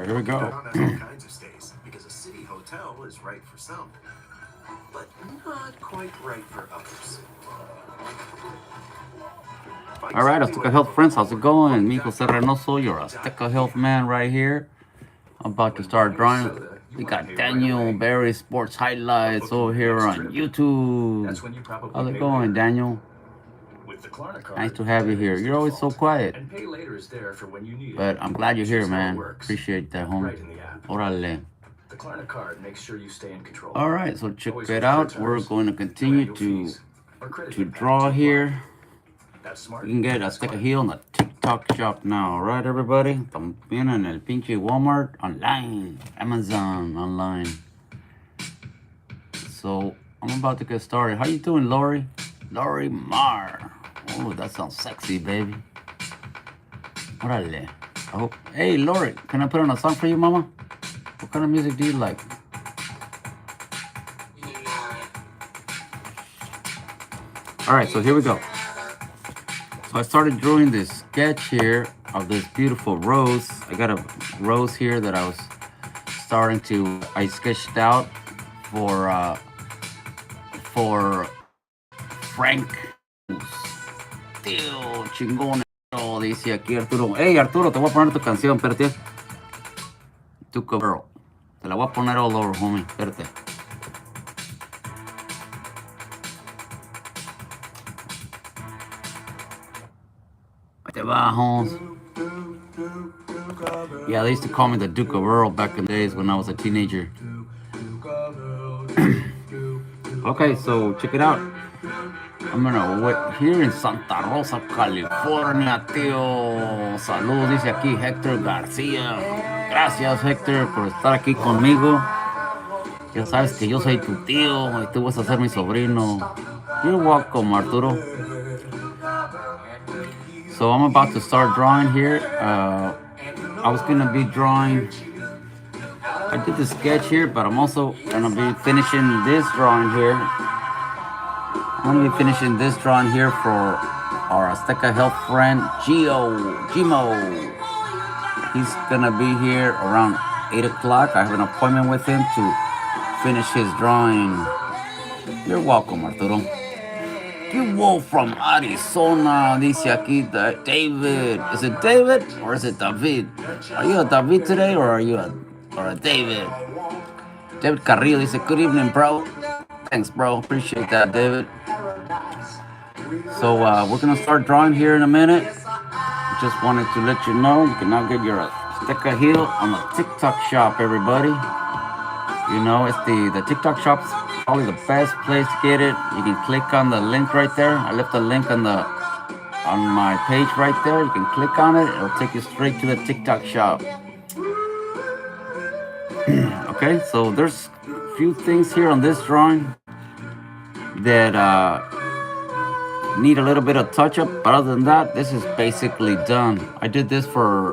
right, here we go. Town has all kinds of stays because a city hotel is right for some, but not quite right for others. All right, Azteca Health friends, how's it going? Me, Jose Reynoso, your Azteca Health man right here. I'm about to start drawing. We got Daniel Barry Sports Highlights over here on YouTube. How's it going, Daniel? Nice to have you here. You're always so quiet. But I'm glad you're here, man. Appreciate that, homie. Orale. The Klarna card makes sure you stay in control. All right, so check it out. We're going to continue to draw here. You can get Azteca Heal on the TikTok shop now. All right, everybody. También en el pinche Walmart online, Amazon online. So I'm about to get started. How you doing, Lori? Lori Marr. Oh, that sounds sexy, baby. Orale. I hope. Hey, Lori, can I put on a song for you, mama? What kind of music do you like? All right, so here we go. So I started drawing this sketch here of this beautiful rose. I got a rose here that I was I sketched out for Frank. Tío, chingón. Dice aquí Arturo. Hey, Arturo, te voy a poner tu canción, espérate. Tu cover. Te la voy a poner all over, homie. Espérate. Ahí te va, Holmes. Yeah, they used to call me the Duke of Earl back in the days when I was a teenager. Okay, so check it out. I'm gonna wait here in Santa Rosa, California, tío. Saludos, dice aquí Héctor García. Gracias, Héctor, por estar aquí conmigo. Ya sabes que yo soy tu tío y tú vas a ser mi sobrino. You're welcome, Arturo. So I'm about to start drawing here. I was gonna be drawing. I did the sketch here, but I'm also gonna be finishing this drawing here. I'm gonna be finishing this drawing here for our Azteca Health friend, Gimo. He's gonna be here around 8 o'clock. I have an appointment with him to finish his drawing. You're welcome, Arturo. You wolf from Arizona, dice aquí David. Is it David or is it David? Are you a David today or are you a David? David Carrillo dice, good evening, bro. Thanks, bro. Appreciate that, David. So we're gonna start drawing here in a minute. Just wanted to let you know you can now get your Azteca Heal on the TikTok shop, everybody. You know, it's the TikTok shop's probably the best place to get it. You can click on the link right there. I left a link on my page right there. You can click on it. It'll take you straight to the TikTok shop. Okay, so there's a few things here on this drawing that need a little bit of touch up, but other than that, this is basically done. I did this for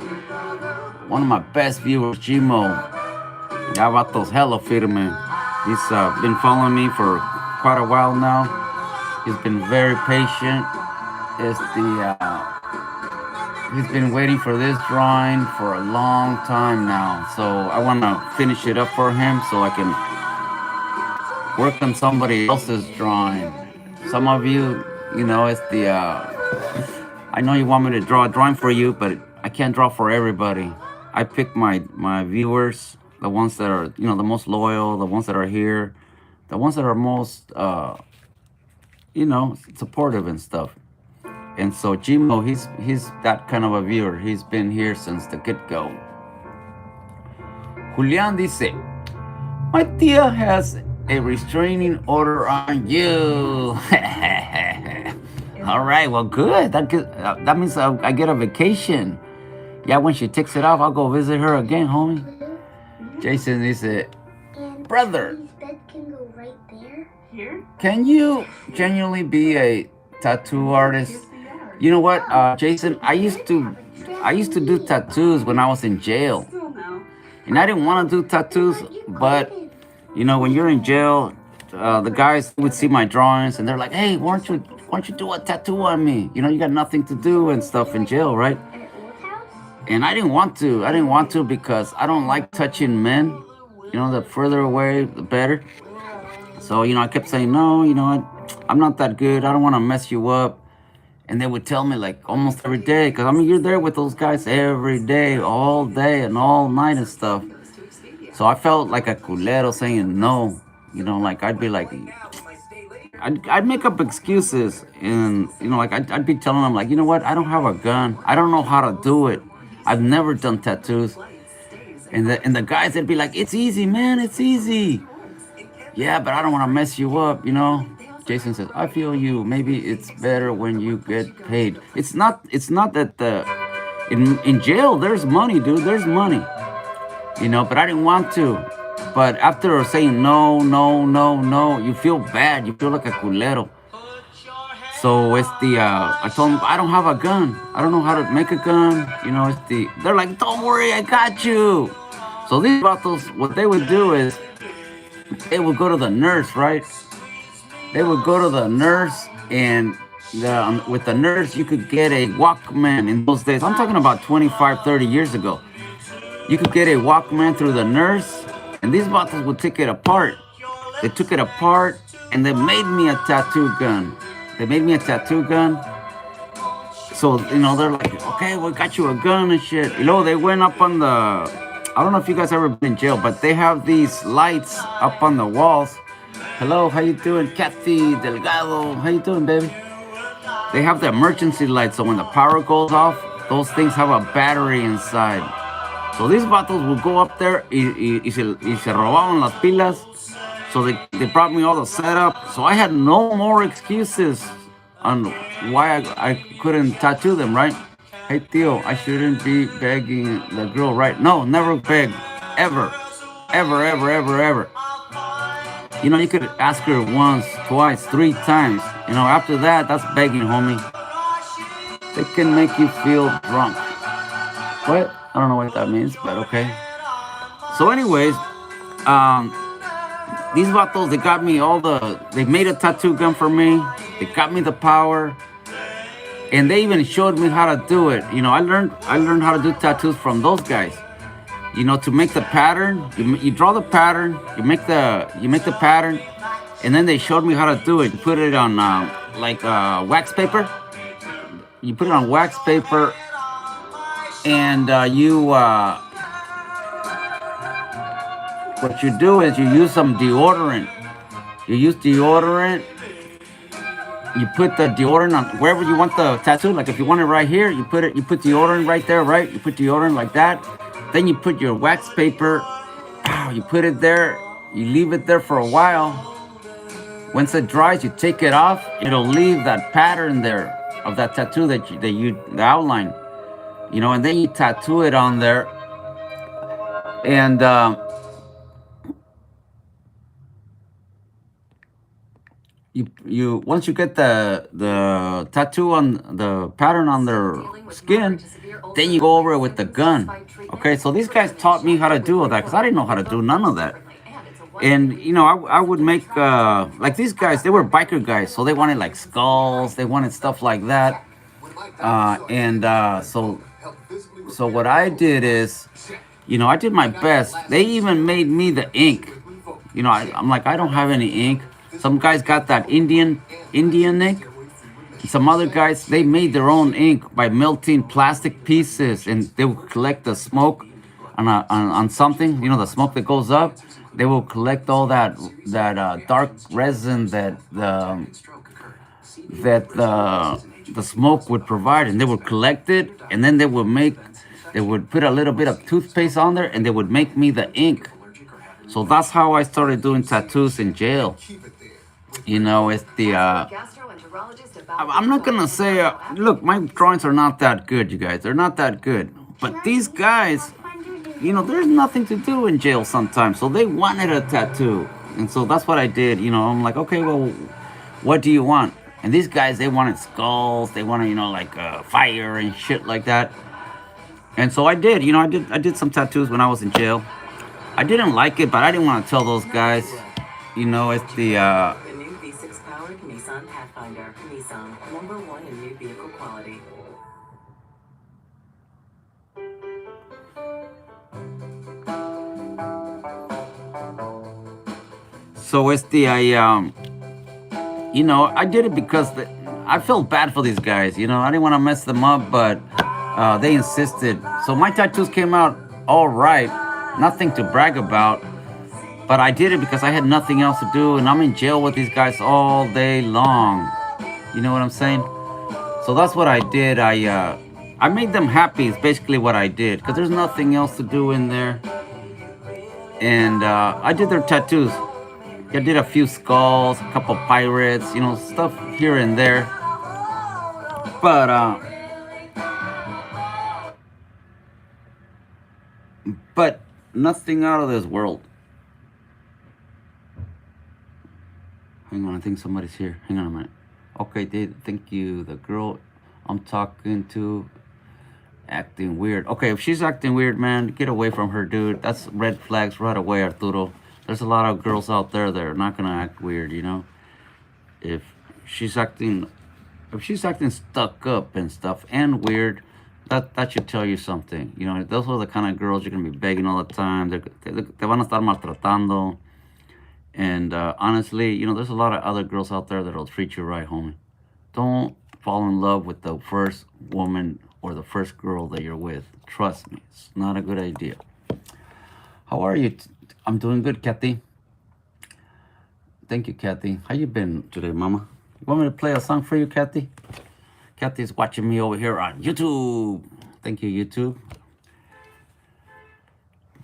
one of my best viewers, Gimo. That vato's hella fit, man. He's been following me for quite a while now. He's been very patient. He's been waiting for this drawing for a long time now. So I want to finish it up for him so I can work on somebody else's drawing. Some of you, you know, it's I know you want me to draw a drawing for you, but I can't draw for everybody. I pick my viewers, the ones that are, you know, the most loyal, the ones that are here, the ones that are most, you know, supportive and stuff. And so Gimo, he's that kind of a viewer. He's been here since the get-go. Julian dice, my tia has a restraining order on you. All right, well, good. That means I get a vacation. Yeah, when she takes it off, I'll go visit her again, homie. Jason dice, brother, bed can go right there. Here? Can you genuinely be a tattoo artist? You know what, Jason? I used to do tattoos when I was in jail, Still no. and I didn't want to do tattoos. But you know, when you're in jail, the guys would see my drawings, and they're like, "Hey, why don't you do a tattoo on me? You know, you got nothing to do and stuff in jail, right?" At old house? And I didn't want to. I didn't want to because I don't like touching men. You know, the further away, the better. So, I kept saying, no, I'm not that good. I don't want to mess you up. And they would tell me like almost every day, because I mean, you're there with those guys every day, all day and all night and stuff. So I felt like a culero saying no. Like I'd be like, I'd make up excuses, and like I'd be telling them like, you know what, I don't have a gun, I don't know how to do it, I've never done tattoos. And the guys, they'd be like, it's easy, man, it's easy. Yeah, but I don't want to mess you up. Jason says, I feel you. Maybe it's better when you get paid. It's not that in jail there's money, dude. There's money. But I didn't want to. But after saying no, no, no, no, you feel bad. You feel like a culero. So I told them I don't have a gun. I don't know how to make a gun. They're like, don't worry, I got you. So these vatos, what they would do is they would go to the nurse, right? They would go to the nurse, and with the nurse, you could get a Walkman in those days. I'm talking about 25, 30 years ago. You could get a Walkman through the nurse, and these bottles would take it apart. They took it apart, and they made me a tattoo gun. They made me a tattoo gun. So, they're like, okay, we got you a gun and shit. They went up on the, I don't know if you guys ever been in jail, but they have these lights up on the walls. Hello, how you doing, Kathy Delgado? How you doing, baby? They have the emergency lights, so when the power goes off, those things have a battery inside. So these vatos will go up there y se robaban las pilas. So they brought me all the setup. So I had no more excuses on why I couldn't tattoo them, right? Hey, Theo, I shouldn't be begging the girl, right? No, never beg. Ever. Ever, ever, ever, ever. You could ask her once, twice, 3 times. After that, that's begging, homie. They can make you feel drunk. What? I don't know what that means, but okay. So, anyways, these vatos, they made a tattoo gun for me. They got me the power, and they even showed me how to do it. I learned how to do tattoos from those guys. To make the pattern, you draw the pattern, you make the pattern, and then they showed me how to do it. You put it on wax paper. You put it on wax paper, and what you do is you use some deodorant. You use deodorant. You put the deodorant on wherever you want the tattoo. Like if you want it right here, you put deodorant right there, right? You put deodorant like that. Then you put your wax paper. You put it there. You leave it there for a while. Once it dries, you take it off. It'll leave that pattern there of that tattoo the outline. And then you tattoo it on there. And you once you get the tattoo on the pattern on their skin, then you go over it with the gun. Okay, so these guys taught me how to do all that because I didn't know how to do none of that. And I would make like these guys, they were biker guys, so they wanted like skulls, they wanted stuff like that. So what I did is, I did my best. They even made me the ink. I'm like, I don't have any ink. Some guys got that Indian ink. Some other guys, they made their own ink by melting plastic pieces, and they would collect the smoke on something. The smoke that goes up. They will collect all that dark resin that the smoke would provide, and they would collect it, and then they would put a little bit of toothpaste on there, and they would make me the ink. So that's how I started doing tattoos in jail. It's the I'm not gonna say look, my drawings are not that good, you guys. They're not that good. But these guys, there's nothing to do in jail sometimes, so they wanted a tattoo, and so that's what I did. I'm like, okay, well, what do you want? And these guys, they wanted skulls, they wanted, like fire and shit like that. And so I did, I did some tattoos when I was in jail. I didn't like it, but I didn't want to tell those guys. It's the new V6 powered Nissan Pathfinder. Nissan, #1 in new vehicle quality. So it's the I did it because I felt bad for these guys. I didn't want to mess them up, but they insisted. So my tattoos came out all right, nothing to brag about. But I did it because I had nothing else to do, and I'm in jail with these guys all day long. You know what I'm saying? So that's what I did. I made them happy. Is basically what I did because there's nothing else to do in there, and I did their tattoos. I did a few skulls, a couple pirates, stuff here and there. But nothing out of this world. Hang on, I think somebody's here. Hang on a minute. Okay, thank you. The girl I'm talking to acting weird. Okay, if she's acting weird, man, get away from her, dude. That's red flags right away, Arturo. There's a lot of girls out there that are not gonna act weird, If she's acting, if she's acting stuck up and stuff and weird, that should tell you something. Those are the kind of girls you're gonna be begging all the time. Te van a estar maltratando. And honestly, there's a lot of other girls out there that'll treat you right, homie. Don't fall in love with the first woman or the first girl that you're with. Trust me, it's not a good idea. How are you? I'm doing good, Kathy. Thank you, Kathy. How you been today, Mama? You want me to play a song for you, Kathy? Kathy's watching me over here on YouTube. Thank you, YouTube.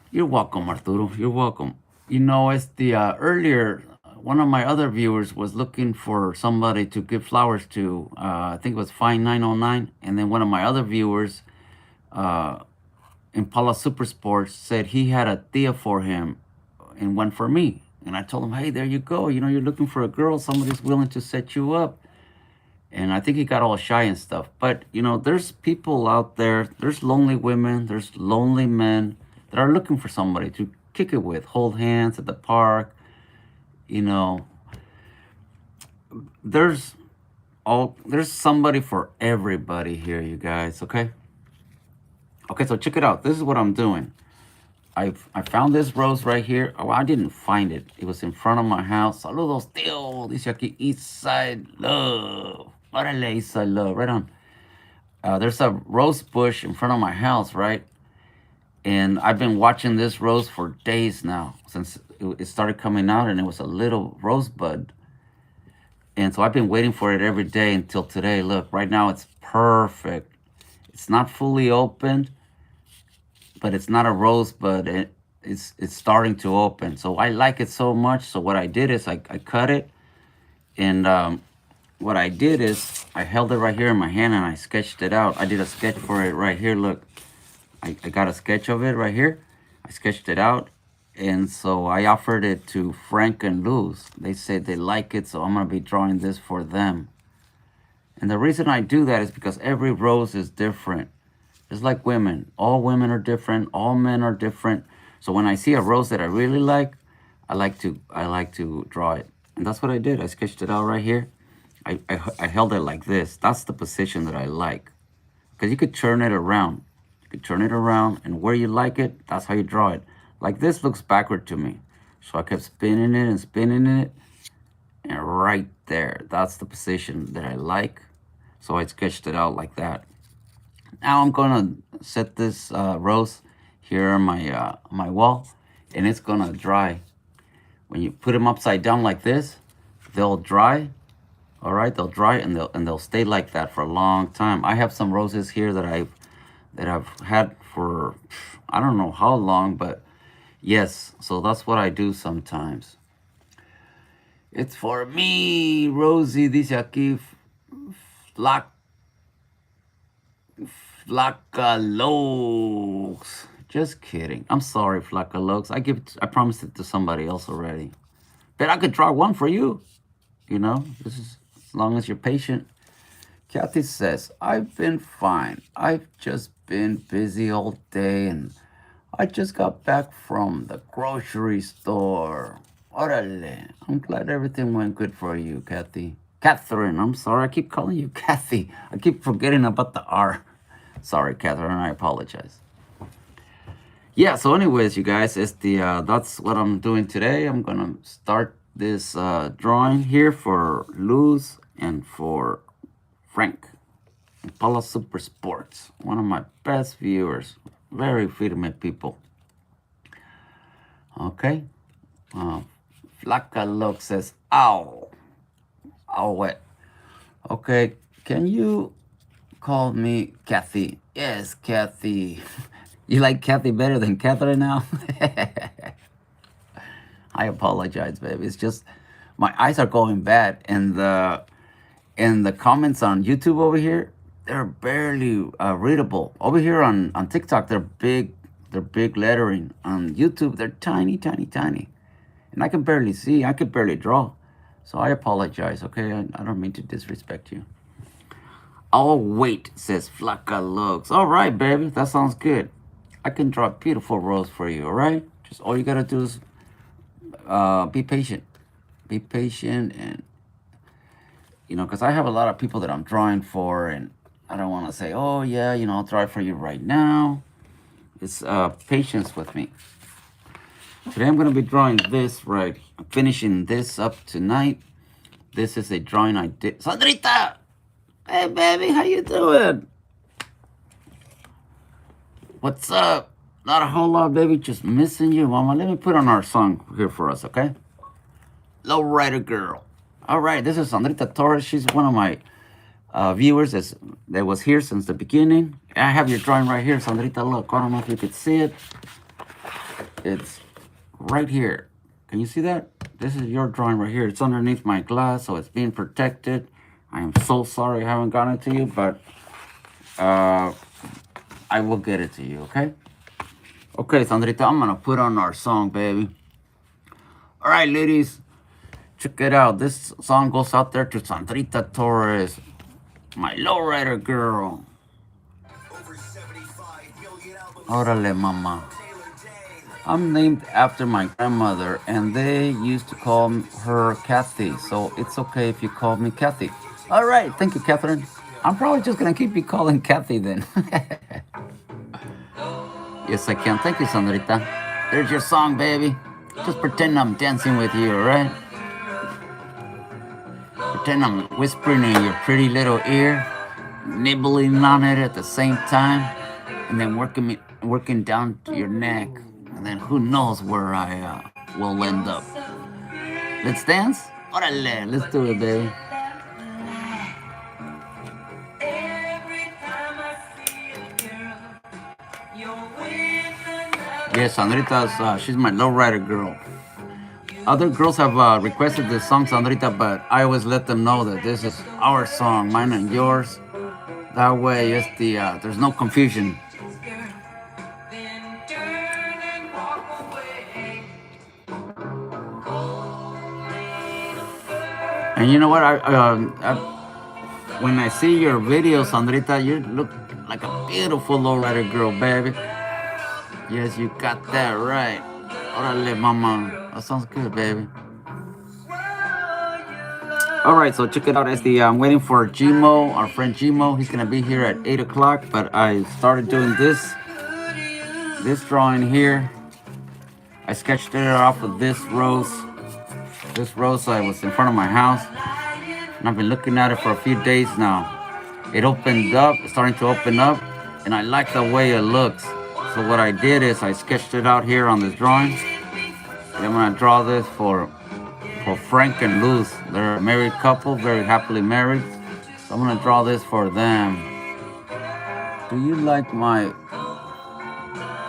You're welcome, Arturo. You're welcome. It's the earlier one of my other viewers was looking for somebody to give flowers to. I think it was Fine 909, and then one of my other viewers, Impala Super Sports, said he had a tia for him, and one for me. And I told him, hey, there you go. You're looking for a girl. Somebody's willing to set you up. And I think he got all shy and stuff. But there's people out there. There's lonely women. There's lonely men that are looking for somebody to kick it with, hold hands at the park. There's somebody for everybody here, you guys. Okay, so check it out. This is what I'm doing. I found this rose right here. Oh, I didn't find it. It was in front of my house. Saludos, tío. Dice aquí East Side Love. Órale, East Side Love. Right on. There's a rose bush in front of my house, right? And I've been watching this rose for days now, since it started coming out, and it was a little rosebud. And so I've been waiting for it every day until today. Look, right now it's perfect. It's not fully opened, but it's not a rosebud. It's starting to open. So I like it so much. So what I did is I cut it. And what I did is I held it right here in my hand and I sketched it out. I did a sketch for it right here. Look. I got a sketch of it right here. I sketched it out. And so I offered it to Frank and Luz. They said they like it, so I'm going to be drawing this for them. And the reason I do that is because every rose is different. It's like women. All women are different. All men are different. So when I see a rose that I really like, I like to draw it. And that's what I did. I sketched it out right here. I held it like this. That's the position that I like. Because you could turn it around. You could turn it around, and where you like it, that's how you draw it. Like this looks backward to me. So I kept spinning it and spinning it. And right there, that's the position that I like. So I sketched it out like that. Now I'm gonna set this rose here on my wall, and it's gonna dry. When you put them upside down like this, they'll dry. All right, they'll dry, and they'll stay like that for a long time. I have some roses here that I've had for I don't know how long, but yes, so that's what I do sometimes. It's for me, Rosie, dice aquí, Flacalokes. Just kidding. I'm sorry, Flacalokes. I promised it to somebody else already. But I could draw one for you. This is as long as you're patient. Kathy says, I've been fine. I've just been busy all day, and I just got back from the grocery store. Orale. I'm glad everything went good for you, Kathy. Catherine, I'm sorry. I keep calling you Kathy. I keep forgetting about the R. Sorry, Catherine. I apologize. Yeah, so anyways, you guys, it's that's what I'm doing today. I'm going to start this drawing here for Luz and for Frank and Paula Super Sports, one of my best viewers, very firme people. Okay. Uh, Flaca Look says, ow, ow, wet. Okay, can you call me Kathy? Yes, Kathy. You like Kathy better than Catherine now? I apologize, baby. It's just my eyes are going bad, and the comments on YouTube over here, they're barely readable. Over here on TikTok, they're big lettering. On YouTube, they're tiny, tiny, tiny, and I can barely see. I can barely draw. So I apologize. Okay, I don't mean to disrespect you. I'll wait, says Flaca Looks. All right, baby, that sounds good. I can draw a beautiful rose for you. All right, just all you gotta do is be patient. Be patient, and because I have a lot of people that I'm drawing for, and I don't want to say, oh yeah, I'll draw it for you right now. It's patience with me. Today I'm gonna be drawing this right. I'm finishing this up tonight. This is a drawing I did. Sandrita, hey baby, how you doing? What's up? Not a whole lot, baby. Just missing you, mama. Let me put on our song here for us, okay? Lowrider Girl. All right, this is Sandrita Torres. She's one of my viewers that was here since the beginning. I have your drawing right here, Sandrita. Look, I don't know if you could see it. It's right here. Can you see that? This is your drawing right here. It's underneath my glass, so it's being protected. I am so sorry I haven't gotten it to you, but I will get it to you, okay? Okay, Sandrita, I'm going to put on our song, baby. All right, ladies. Check it out. This song goes out there to Sandrita Torres, my lowrider girl. Órale, mama. I'm named after my grandmother, and they used to call her Kathy, so it's okay if you call me Kathy. All right, thank you, Catherine. I'm probably just gonna keep you calling Kathy then. Yes, I can. Thank you, Sandrita. There's your song, baby. Just pretend I'm dancing with you, all right? Pretend I'm whispering in your pretty little ear, nibbling on it at the same time, and then working down to your neck. And then who knows where I will end up. Let's dance? Órale, let's do it, baby. Yes, Sandrita's, she's my lowrider girl. Other girls have requested this song, Sandrita, but I always let them know that this is our song, mine and yours. That way, there's no confusion. And you know what? When I see your videos, Sandrita, you look like a beautiful lowrider girl, baby. Yes, you got that right. Órale, mama. That sounds good, baby. All right, so check it out. I'm waiting for Gmo, our friend Gmo. He's gonna be here at 8 o'clock. But I started doing this drawing here. I sketched it off of this rose. This rose was in front of my house, and I've been looking at it for a few days now. It opened up, it's starting to open up, and I like the way it looks. So what I did is I sketched it out here on this drawing. And I'm gonna draw this for Frank and Luz. They're a married couple, very happily married. So I'm gonna draw this for them. Do you like my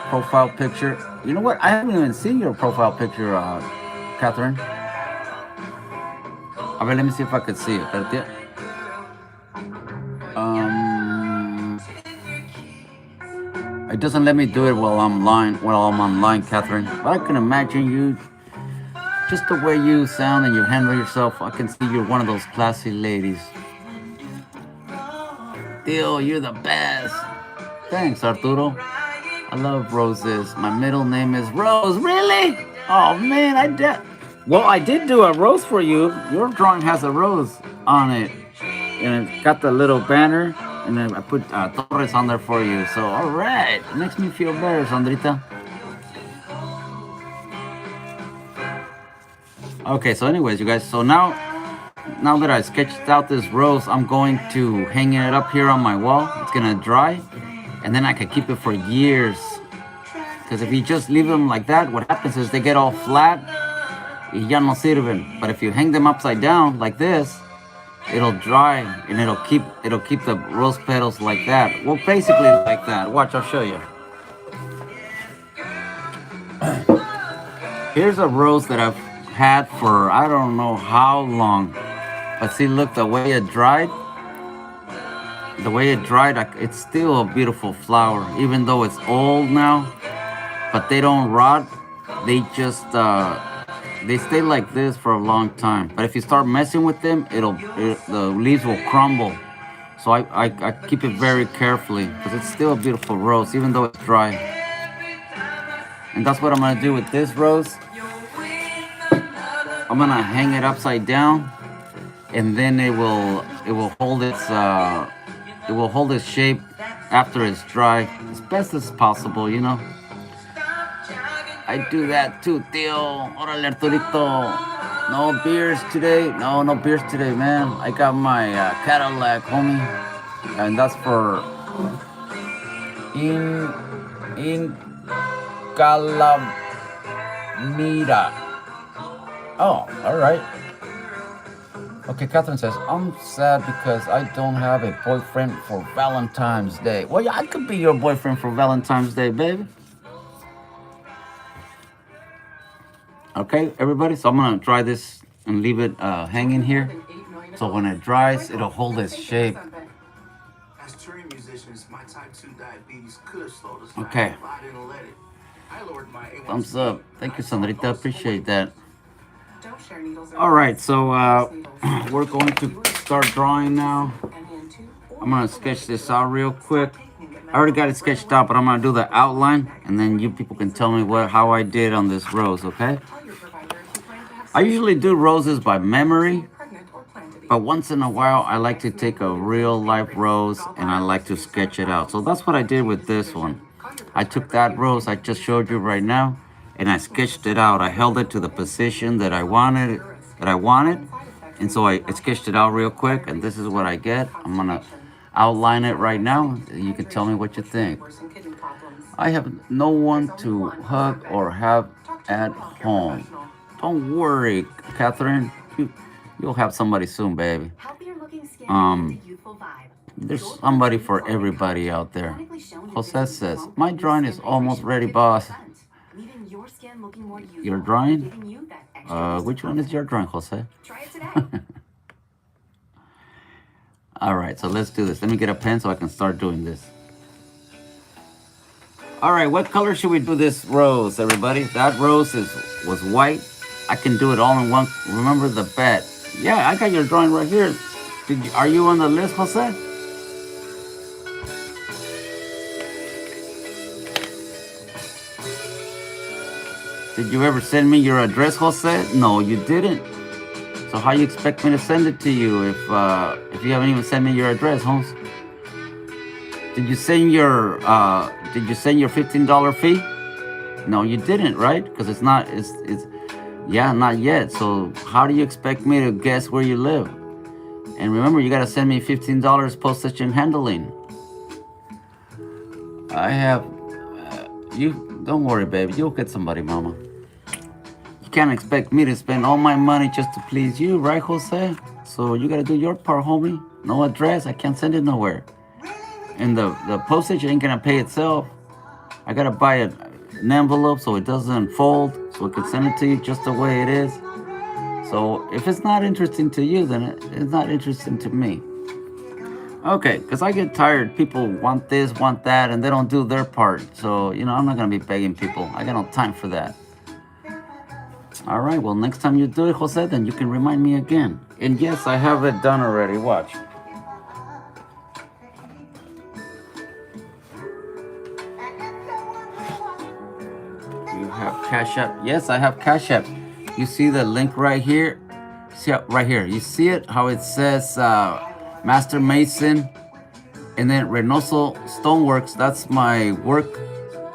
profile picture? You know what? I haven't even seen your profile picture, Catherine. A ver, let me see if I could see it. It doesn't let me do it while I'm online, Catherine. But I can imagine you, just the way you sound and you handle yourself. I can see you're one of those classy ladies. Theo, you're the best. Thanks, Arturo. I love roses. My middle name is Rose. Really? Oh man, I did do a rose for you. Your drawing has a rose on it, and it got the little banner. And then I put Torres on there for you. So, all right. It makes me feel better, Sandrita. Okay, so anyways, you guys, so now that I sketched out this rose, I'm going to hang it up here on my wall. It's gonna dry, and then I can keep it for years. Because if you just leave them like that, what happens is they get all flat, y ya no sirven. But if you hang them upside down like this, it'll dry and it'll keep the rose petals like that. Well, basically like that. Watch, I'll show you. Here's a rose that I've had for I don't know how long. But see, look, the way it dried, it's still a beautiful flower, even though it's old now. But they don't rot. They just they stay like this for a long time. But if you start messing with them, the leaves will crumble. So I keep it very carefully because it's still a beautiful rose, even though it's dry. And that's what I'm gonna do with this rose. I'm gonna hang it upside down, and then it will hold its shape after it's dry as best as possible, you know. I do that too, Theo. Órale, Arturito. No beers today. No beers today, man. I got my Cadillac, homie, and that's for in Calamita. Oh, all right. Okay, Catherine says, I'm sad because I don't have a boyfriend for Valentine's Day. Well, yeah, I could be your boyfriend for Valentine's Day, baby. Okay, everybody, so I'm gonna dry this and leave it hanging here. So when it dries, it'll hold its shape. As touring musicians, my type 2 diabetes could slow us down Okay. if I didn't let it. I lowered my A1C. Thumbs up. Thank you, Sandrita. Appreciate that. Don't share needles or All right, so we're going to start drawing now. I'm gonna sketch this out real quick. I already got it sketched out, but I'm gonna do the outline, and then you people can tell me how I did on this rose, okay? I usually do roses by memory, but once in a while I like to take a real life rose and I like to sketch it out. So that's what I did with this one. I took that rose I just showed you right now, and I sketched it out. I held it to the position that I wanted, and so I sketched it out real quick, and this is what I get. I'm gonna outline it right now. You can tell me what you think. I have no one to hug or have at home. Don't worry, Catherine. You'll have somebody soon, baby. There's somebody for everybody out there. Jose says, my drawing is almost ready, boss. Your drawing? Which one is your drawing, Jose? All right, so let's do this. Let me get a pen so I can start doing this. All right, what color should we do this rose, everybody? That rose was white. I can do it all in one. Remember the bet. Yeah, I got your drawing right here. Are you on the list, Jose? Did you ever send me your address, Jose? No, you didn't. So how you expect me to send it to you if you haven't even sent me your address, Holmes? Did you send your $15 fee? No, you didn't, right? Because it's not yet. So how do you expect me to guess where you live? And remember, you gotta send me $15 postage and handling. I have you. Don't worry, baby. You'll get somebody, mama. You can't expect me to spend all my money just to please you, right, Jose? So you gotta do your part, homie. No address, I can't send it nowhere. And the postage ain't gonna pay itself. I gotta buy an envelope so it doesn't fold, so I can send it to you just the way it is. So if it's not interesting to you, then it's not interesting to me. Okay, because I get tired. People want this, want that, and they don't do their part. So, I'm not gonna be begging people. I got no time for that. All right, well, next time you do it, Jose, then you can remind me again. And yes, I have it done already. Watch. You have Cash App? Yes, I have Cash App. You see the link right here? See right here. You see it? How it says Master Mason, and then Reynoso Stoneworks. That's my work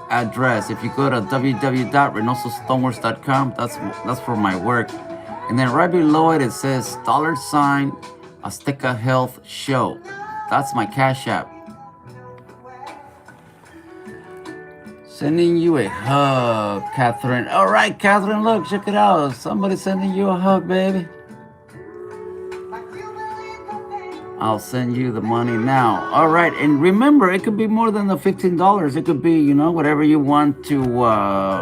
address. If you go to www.reynosostoneworks.com, that's for my work. And then right below it, it says $ Azteca Health Show. That's my Cash App. Sending you a hug, Catherine. All right, Catherine, look, check it out. Somebody's sending you a hug, baby. I'll send you the money now. All right, and remember, it could be more than the $15. It could be, you know, whatever you want to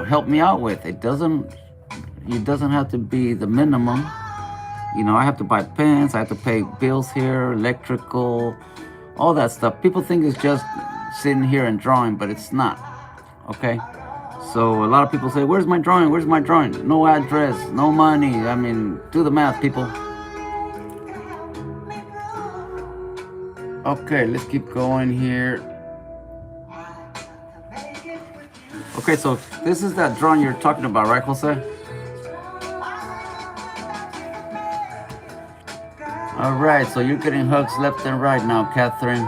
help me out with. It doesn't have to be the minimum. You know, I have to buy pens, I have to pay bills here, electrical, all that stuff. People think it's just sitting here and drawing, but it's not. Okay? So a lot of people say, where's my drawing? Where's my drawing? No address, no money. I mean, do the math, people. Okay, let's keep going here. Okay, so this is that drawing you're talking about, right, Jose? All right, so you're getting hugs left and right now, Catherine.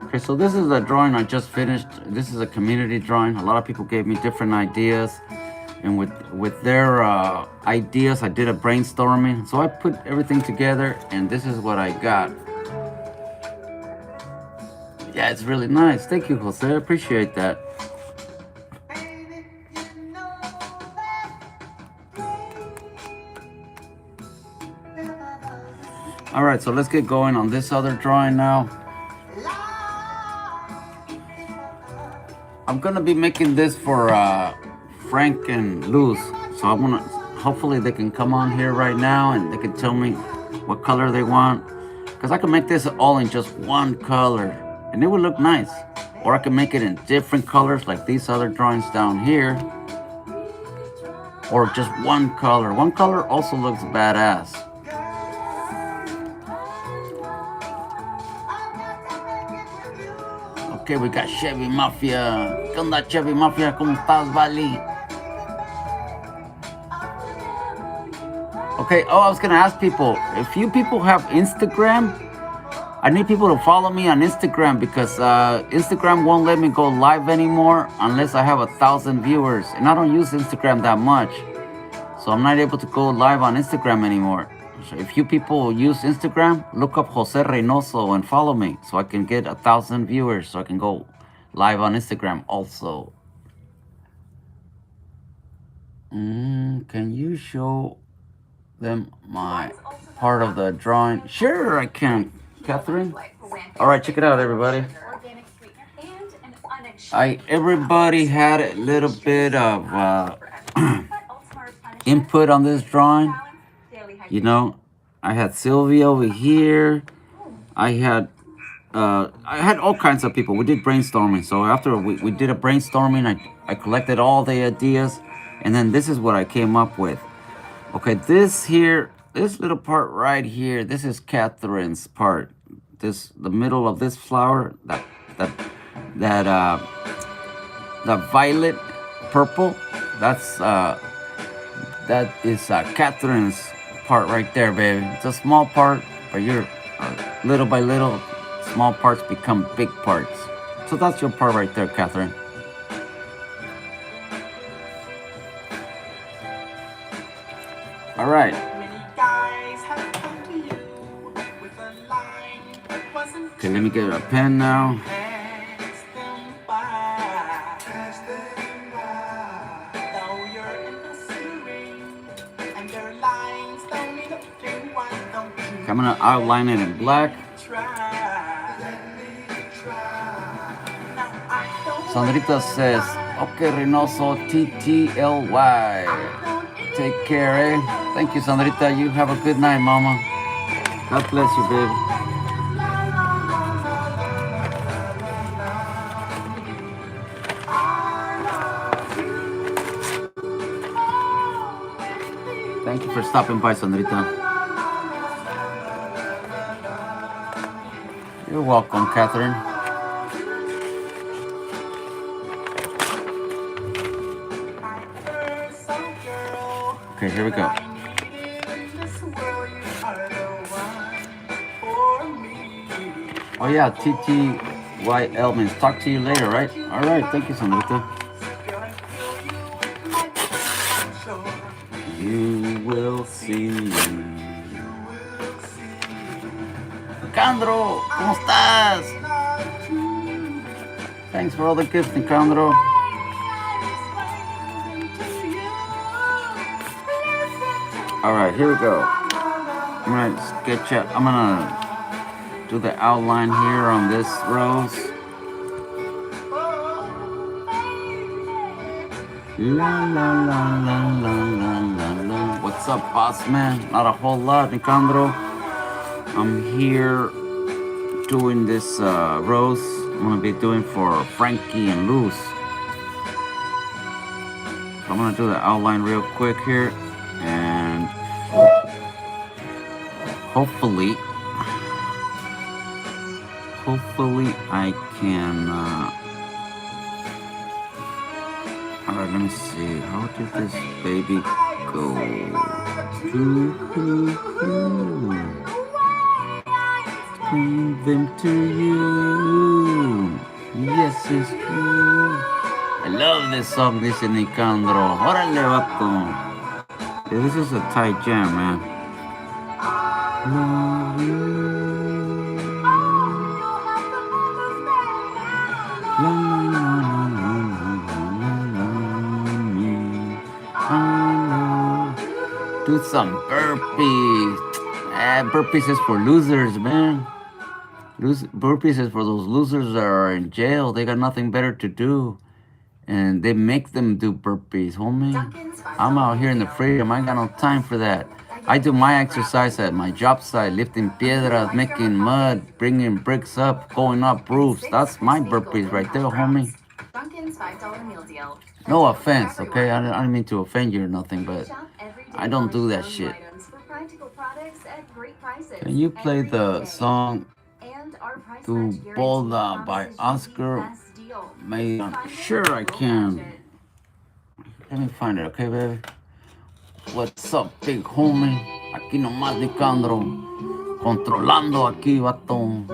Okay, so this is a drawing I just finished. This is a community drawing. A lot of people gave me different ideas. And with their ideas, I did a brainstorming. So I put everything together, and this is what I got. Yeah, it's really nice. Thank you, Jose. I appreciate that. All right, so let's get going on this other drawing now. I'm gonna be making this for Frank and Luz. So I'm gonna, hopefully they can come on here right now and they can tell me what color they want. Because I can make this all in just one color and it would look nice. Or I can make it in different colors like these other drawings down here. Or just one color. One color also looks badass. Okay, we got Chevy Mafia. ¿Qué onda, Chevy Mafia? ¿Cómo estás, Vali? Okay, oh, I was gonna ask people, if you people have Instagram, I need people to follow me on Instagram because Instagram won't let me go live anymore unless I have 1,000 viewers. And I don't use Instagram that much. So I'm not able to go live on Instagram anymore. So if you people use Instagram, look up Jose Reynoso and follow me so I can get 1,000 viewers so I can go live on Instagram also. Can you show them my part of the drawing? Sure, I can, Catherine. All right, check it out, everybody. Everybody had a little bit of input on this drawing. You know, I had Sylvia over here. I had all kinds of people. We did brainstorming. So after we did a brainstorming, I collected all the ideas, and then this is what I came up with. Okay, this little part right here, this is Catherine's part. The middle of this flower, that violet purple, that is Catherine's part right there, baby. It's a small part, but you're little by little, small parts become big parts. So that's your part right there, Catherine. All right. Okay, let me get a pen now. I'm gonna outline it in black. Sandrita says, okay, Reynoso, TTLY. Take care, eh? Thank you, Sandrita. You have a good night, mama. God bless you, baby. Thank you for stopping by, Sandrita. You're welcome, Catherine. Okay, here we go. Oh yeah, TTYL means talk to you later, right? All right, thank you, Sandrita. You will see. Nicandro, ¿cómo estás? Thanks for all the gifts, Nicandro. All right, here we go. I'm gonna sketch up. I'm gonna do the outline here on this rose. La la la la la la la la. What's up, boss man? Not a whole lot, Nicandro. I'm here doing this rose. I'm gonna be doing for Frankie and Luz. So I'm gonna do the outline real quick here, and hopefully I can. All right, let me see. How did this baby go? Bring them to you. Yes, it's true. I love this song, this is Nicandro. Órale, vato. Yeah, this is a tight jam, man. Love you. La, la, la, la, me. I love. Do some burpees. Burpees is for losers, man. Burpees is for those losers that are in jail. They got nothing better to do. And they make them do burpees, homie. I'm out here in the freedom. I ain't got no time for that. I do my exercise at my job site, lifting piedras, making mud, bringing bricks up, going up roofs. That's my burpees right there, homie. No offense, okay? I don't mean to offend you or nothing, but I don't do that shit. Can you play the song Tu Boda by Oscar Mayer? Sure I can. Let me find it, okay, baby? What's up, big homie? Aquí nomás Nicandro. Controlando aquí, vato.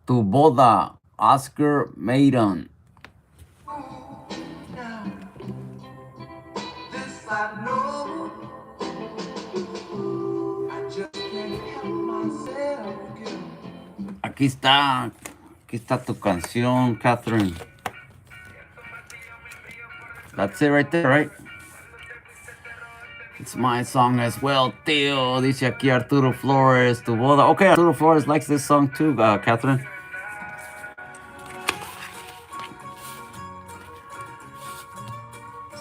Tu Boda, Oscar Mayer. Aquí está tu canción, Catherine. That's it right there, right? It's my song as well, tío. Dice aquí Arturo Flores, tu boda. Okay, Arturo Flores likes this song too, Catherine.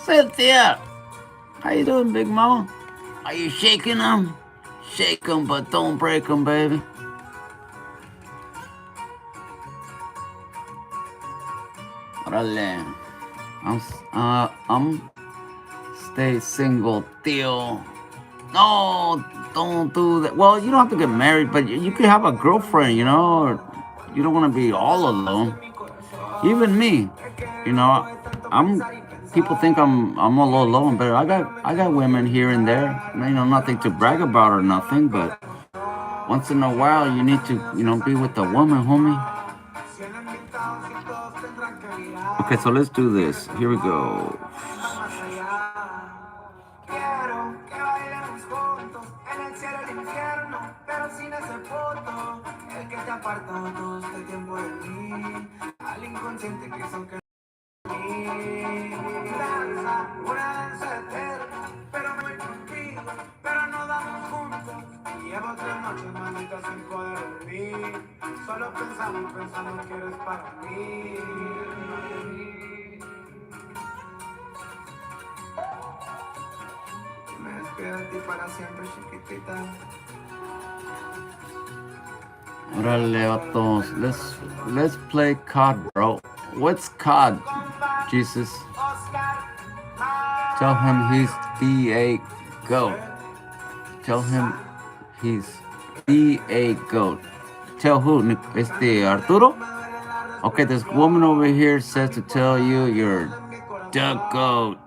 Cynthia, how you doing, big mama? Are you shaking them? Shake them, but don't break them, baby. Órale. I'm stay single, tío. No, don't do that. Well, you don't have to get married, but you could have a girlfriend, you know. You don't want to be all alone. Even me, you know. People think I'm a little alone, but I got women here and there. You know, nothing to brag about or nothing, but once in a while you need to, you know, be with a woman, homie. Okay, so let's do this. Here we go. Solo pensando que eres para mí. Me despido de ti para siempre, chiquitita. Órale, vatos. Let's play COD, bro. What's COD, Jesus? Tell him he's the GOAT. Tell him he's the GOAT. Tell who? Arturo? Okay, this woman over here says to tell you you're the GOAT.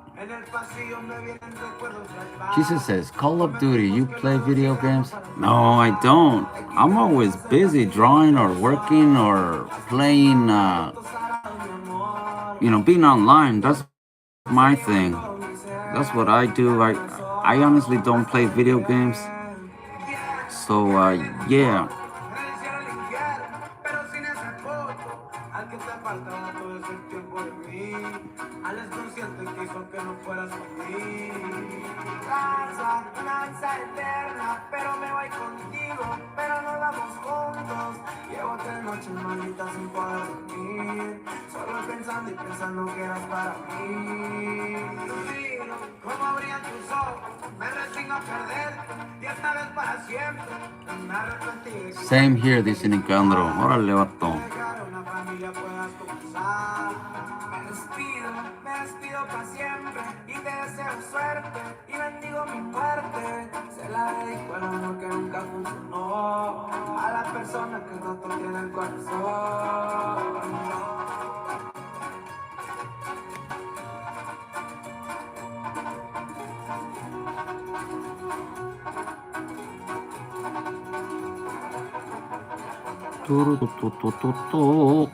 Jesus says, Call of Duty, you play video games? No, I don't. I'm always busy drawing or working or playing, you know, being online. That's my thing. That's what I do. I honestly don't play video games. So yeah. Pero sin ese foto, al que te faltaba todo ese tiempo de mí, al consciente que hizo que no fueras conmigo. Casa, una isa eterna, pero me voy contigo, pero nos vamos juntos. Llevo 3 noches malditas sin poder dormir, solo pensando y pensando que eras para mí. Miro cómo brillan tus ojos, me resigno a perderte, y esta vez para siempre. Me arrepentí de que Same here, dice Nicandro. Órale, vato. una familia puedas comenzar. Me despido para siempre y te deseo suerte y bendigo mi muerte. Se la dedico al amor que nunca funcionó, a la persona que roto tiene el corazón. Turu, tu, tu, tu, tu, tu.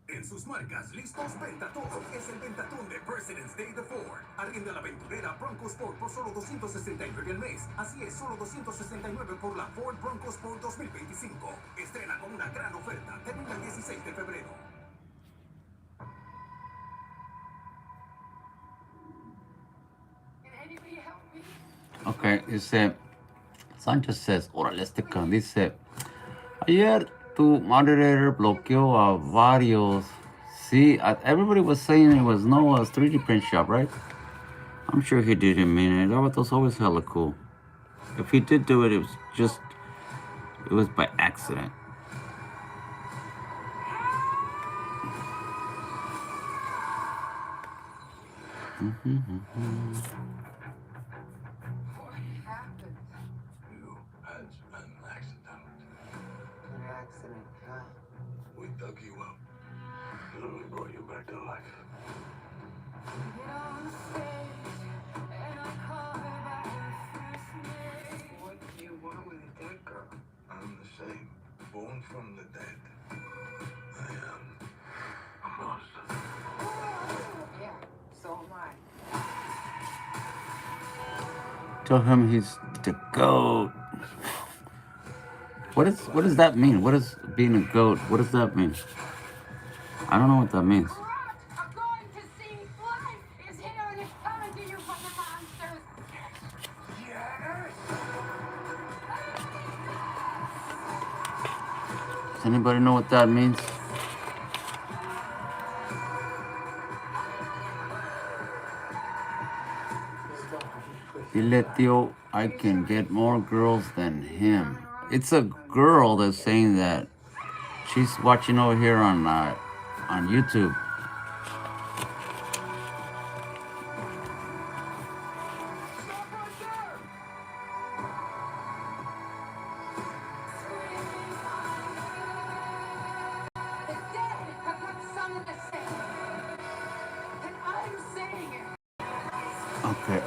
En sus marcas, listos, venta todo. Es el ventatón de President's Day de Ford. Arrienda la aventurera Bronco Sport por solo $269 al mes. Así es, solo $269 por la Ford Bronco Sport 2025. Estrena con una gran oferta. Termina el 16 de febrero. Ok, dice Sánchez says, órale, este can dice, ayer tu moderator bloqueó a varios. See, everybody was saying it was Noah's 3D print shop, right? I'm sure he didn't mean it. That was always hella cool. If he did do it, it was by accident. You had an accident. An accident, huh? We dug you up. And we brought you back to life. What do you want with a dead girl? I'm the same. Born from the dead. I am a monster. Yeah, so am I. Tell him he's the goat. What does that mean? What is being a goat? What does that mean? I don't know what that means. I'm going to see life is here and it's coming to you from the monsters. Does anybody know what that means? Dile, tío, I can get more girls than him. It's a girl that's saying that. She's watching over here on YouTube. The dead have got something to say. And I'm saying it. Okay,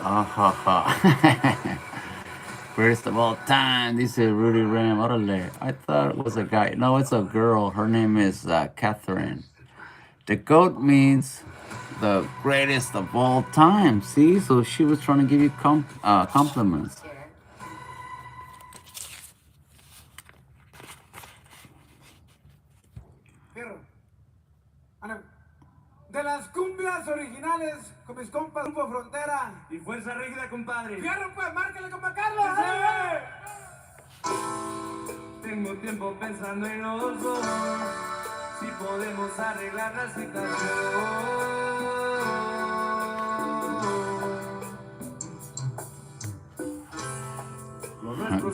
First of all time, this is Rudy Ram. Órale. I thought it was a guy. No, it's a girl. Her name is Catherine. The goat means the greatest of all time. See? So she was trying to give you compliments. Fierro. Ana, de las cumbias originales con mis compas Grupo Frontera. Y fuerza rígida, compadre. Fierro, pues, márcale, compa Carlos. Tengo tiempo pensando en los dos. Si podemos arreglar la situación.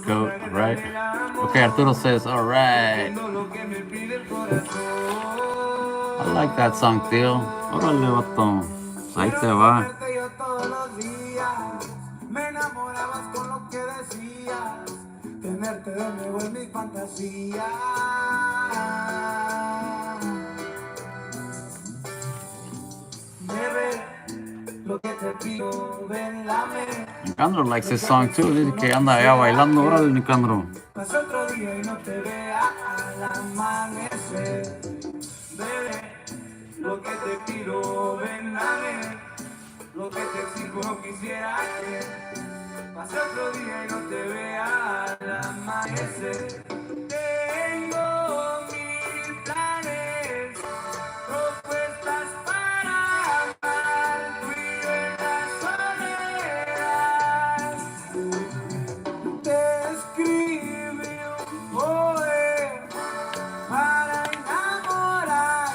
Goat, right? Okay, Arturo says, all right. I like that song, tío. Órale, vato. Pues ahí te va. Yo todos los días me enamorabas con lo que decías, tenerte de nuevo en mis fantasías. Me Lo que te pido, ven, dame. Nicandro likes this song too. Dice que anda allá bailando. Órale, Nicandro. Pasa otro día y no te vea al amanecer. Bebé, lo que te pido, ven, dame. Lo que te exijo no quisiera que pase otro día y no te vea al amanecer. Tengo mil planes, propuestas para amar, tú y yo en la soledad. Te escribí un poema para enamorar.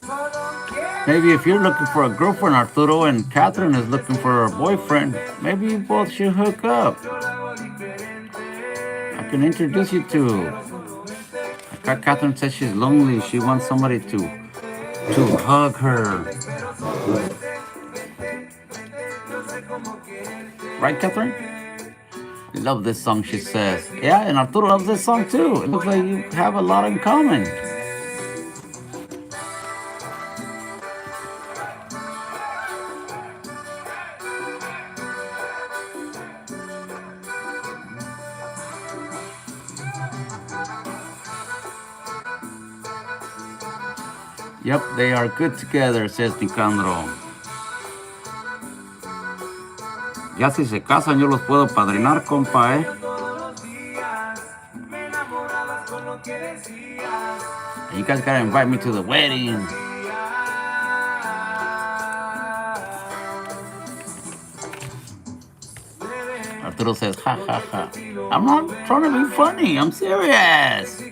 Solo quiero. Maybe if you're looking for a girlfriend, Arturo, and Catherine is looking for a boyfriend, maybe you both should hook up. I can introduce you to. Catherine says she's lonely. She wants somebody to hug her. Right, Catherine? Love this song, she says. Yeah, and Arturo loves this song too. It looks like you have a lot in common. Yep, they are good together, says Nicandro. Ya si se casan, yo los puedo padrinar, compa, And you guys gotta invite me to the wedding. Arturo says, ha ha ha. I'm not trying to be funny, I'm serious.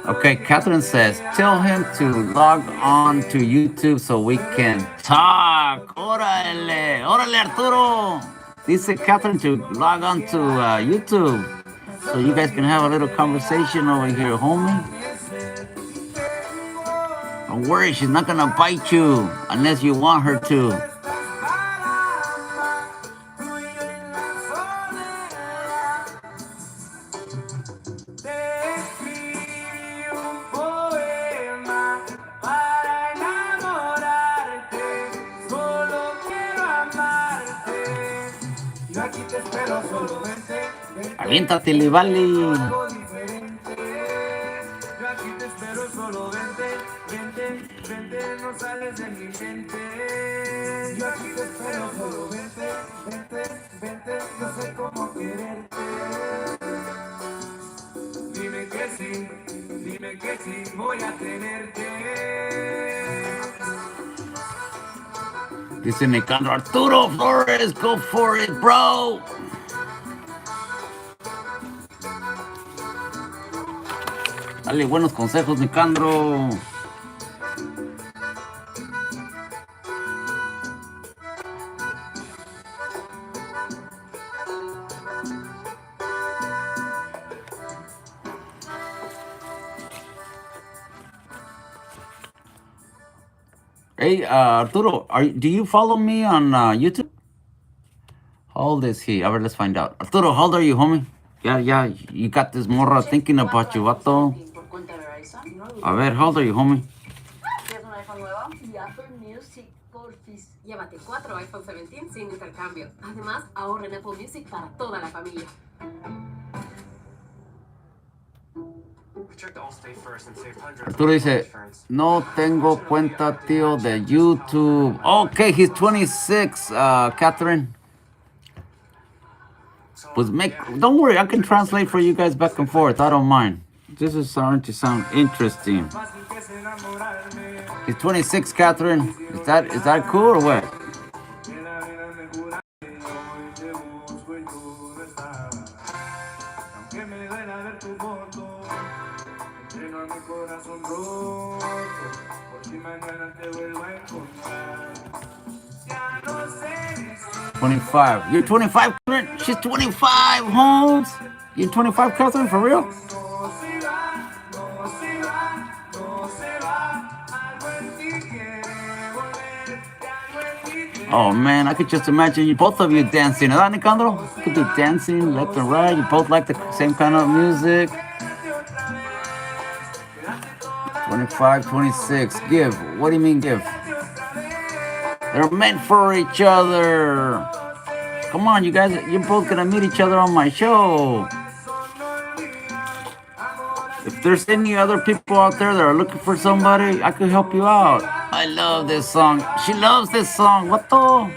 Okay, Catherine says, tell him to log on to YouTube so we can talk. Órale, órale, Arturo. Dice Catherine to log on to YouTube so you guys can have a little conversation over here, homie. Don't worry, she's not gonna bite you unless you want her to. Aviéntate, Livali. Yo aquí te espero, solo vente, vente, vente, no sales de mi mente. Yo aquí te espero, solo vente, vente, vente, yo sé cómo quererte. Dime que sí, voy a tenerte. Dice Nicandro, Arturo Flores, go for it, bro. Dale buenos consejos, Nicandro. Hey, Arturo, do you follow me on YouTube? How old is he? A ver, let's find out. Arturo, how old are you, homie? Yeah, you got this morra thinking about you, vato. A ver, how old are you, homie? ¿Quieres un iPhone nuevo? Y Apple Music, porfis. Llévate 4 iPhone 17 sin intercambio. Además, ahorra en Apple Music para toda la familia. Arturo dice, no tengo cuenta, tío, de YouTube. Okay, he's 26, Catherine. Pues don't worry, I can translate for you guys back and forth. I don't mind. This is starting to sound interesting. He's 26, Catherine. Is that cool or what? $25. You're 25, Catherine? She's 25, Holmes. You're 25, Catherine, for real? Oh man, I could just imagine you both of you dancing. Is that Nicandro? You could be dancing left and right. You both like the same kind of music. 25, 26. Give. What do you mean give? They're meant for each other. Come on, you guys, you're both gonna meet each other on my show. If there's any other people out there that are looking for somebody, I could help you out. I love this song. She loves this song. What the?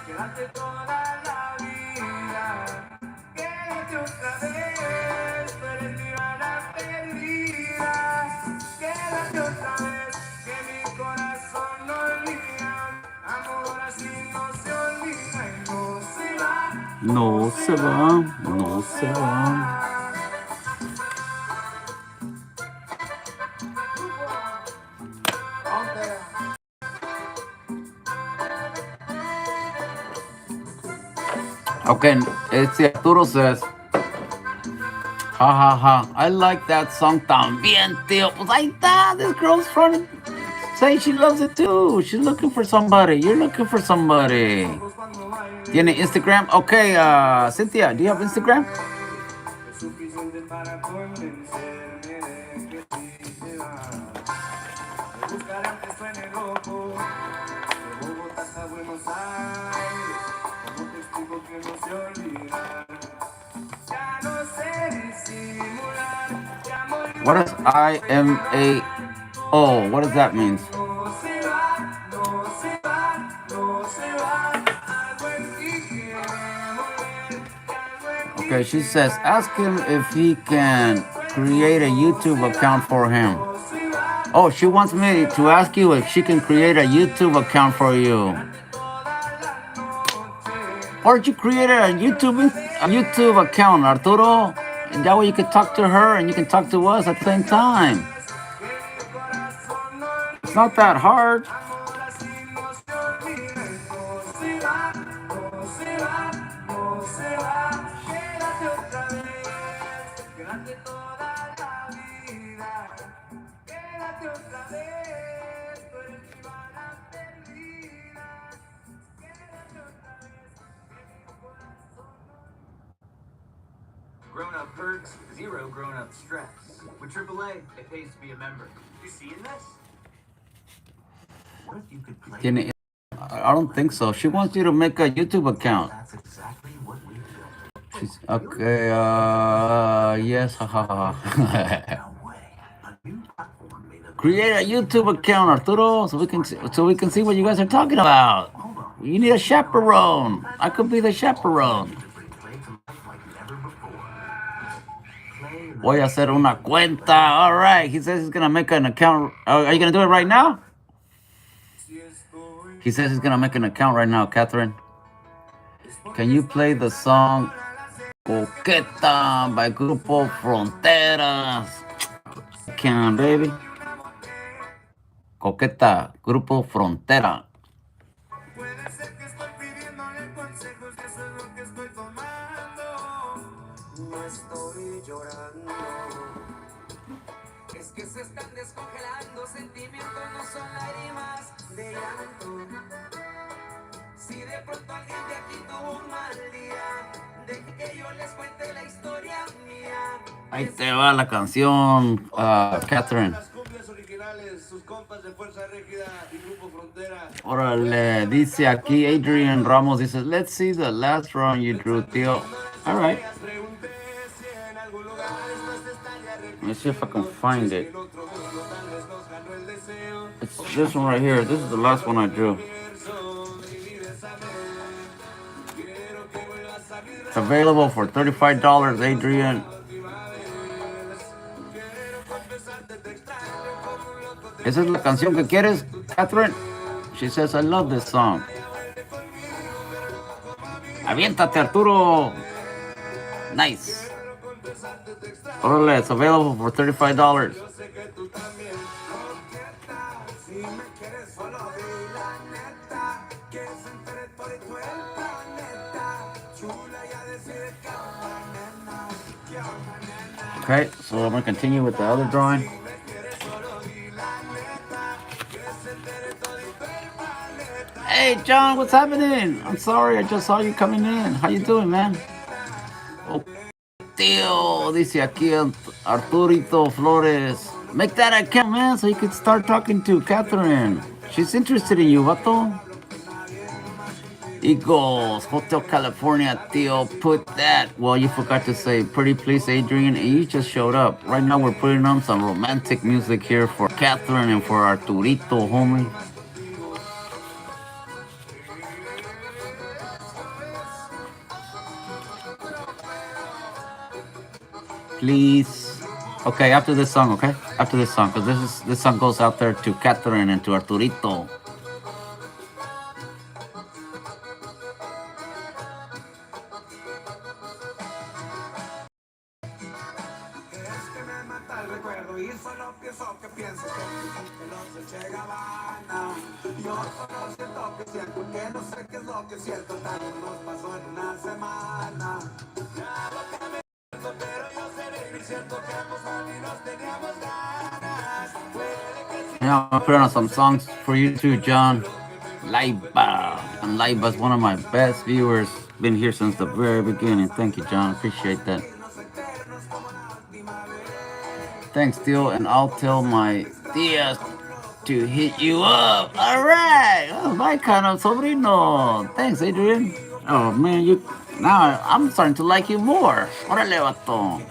Quédate toda la vida, quédate otra vez, tú eres mi bala perdida. Quédate otra vez, que mi corazón no olvida. Amor así no se olvida y no se va. No se va, no se va. Okay, este Arturo says, ha ha ha, I like that song también, tío. Pues ahí está, this girl's trying to say she loves it too. She's looking for somebody. You're looking for somebody. ¿Tiene Instagram? Okay, Cynthia, do you have Instagram? Es suficiente para convencerme de que sí te vas. Me buscaré aunque suene loco, de Bogotá hasta Buenos Aires. ¿Cómo te explico que no sé olvidar? Ya no sé disimular, ya morí. What is IMAO? What does that mean? No se va, no se va, no se va. Algo en ti quiere volver, algo en ti. Okay, she says, ask him if he can create a YouTube account for him. Oh, she wants me to ask you if she can create a YouTube account for you. Or you create a YouTube account, Arturo. And that way you can talk to her and you can talk to us at the same time. It's not that hard. Grown-up perks, zero grown-up stress. With AAA, it pays to be a member. You seeing this? What if you could play? Tiene- I don't think so. She wants you to make a YouTube account. That's exactly what we built. She's, okay, yes, ha ha ha. No way. A new platform made of Create a YouTube account, Arturo, so we can see what you guys are talking about. You need a chaperone. I could be the chaperone. to bring play to life like never before. Play Voy a hacer una cuenta. All right. He says he's gonna make an account. Are you gonna do it right now? He says he's gonna make an account right now, Catherine. Can you play the song Coqueta by Grupo Fronteras? Can, baby. Coqueta, Grupo Frontera. Puede ser que estoy pidiéndole consejos, eso es lo que estoy tomando. No estoy llorando. Es que se están descongelando, sentimientos no son lágrimas de llanto. Si de pronto alguien de aquí tuvo un mal día, deje que yo les cuente la historia mía. Ahí te va la canción, Catherine. Las cumbias originales, sus compas de Fuerza Régida y Grupo Frontera. Órale, dice aquí Adrian Ramos, dice, let's see the last round you drew, tío. All right. Pregunté si en algún lugar esto se estaría Let me see if I can find it. en otro mundo, tal vez nos ganó el deseo. It's this one right here. This is the last one I drew. It's available for $35, Adrian. ¿Esa es la canción que quieres, Catherine? She says, I love this song. Aviéntate, Arturo. Nice. Órale, it's available for $35. Okay, so I'm gonna continue with the other drawing. Hey, John, what's happening? I'm sorry, I just saw you coming in. How you doing, man? Oh, tío, dice aquí Arturito Flores. Make that account, man, so you can start talking to Catherine. She's interested in you, vato. Eagles, Hotel California, Theo, put that. Well, you forgot to say pretty please, Adrian, and you just showed up. Right now, we're putting on some romantic music here for Catherine and for Arturito, homie. Please. Okay, after this song, okay? After this song, because this song goes out there to Catherine and to Arturito. Es que me mata el recuerdo y solo pienso que pienso que dijiste los Che Gabbana. Yo solo siento que siento que no sé qué es lo que siento, tanto nos pasó en una semana. Nada que me siento, pero yo seré y siento que ambos a mí nos teníamos ganas. Puede que sí. Yeah, I'll put on some songs for you too, John. Laiba. And Laiba is one of my best viewers. Been here since the very beginning. Thank you, John. Appreciate that. Thanks, Theo, and I'll tell my tias to hit you up. All right. Oh, my kind of sobrino. Thanks, Adrian. Oh, man, you now I'm starting to like you more. Órale, vato.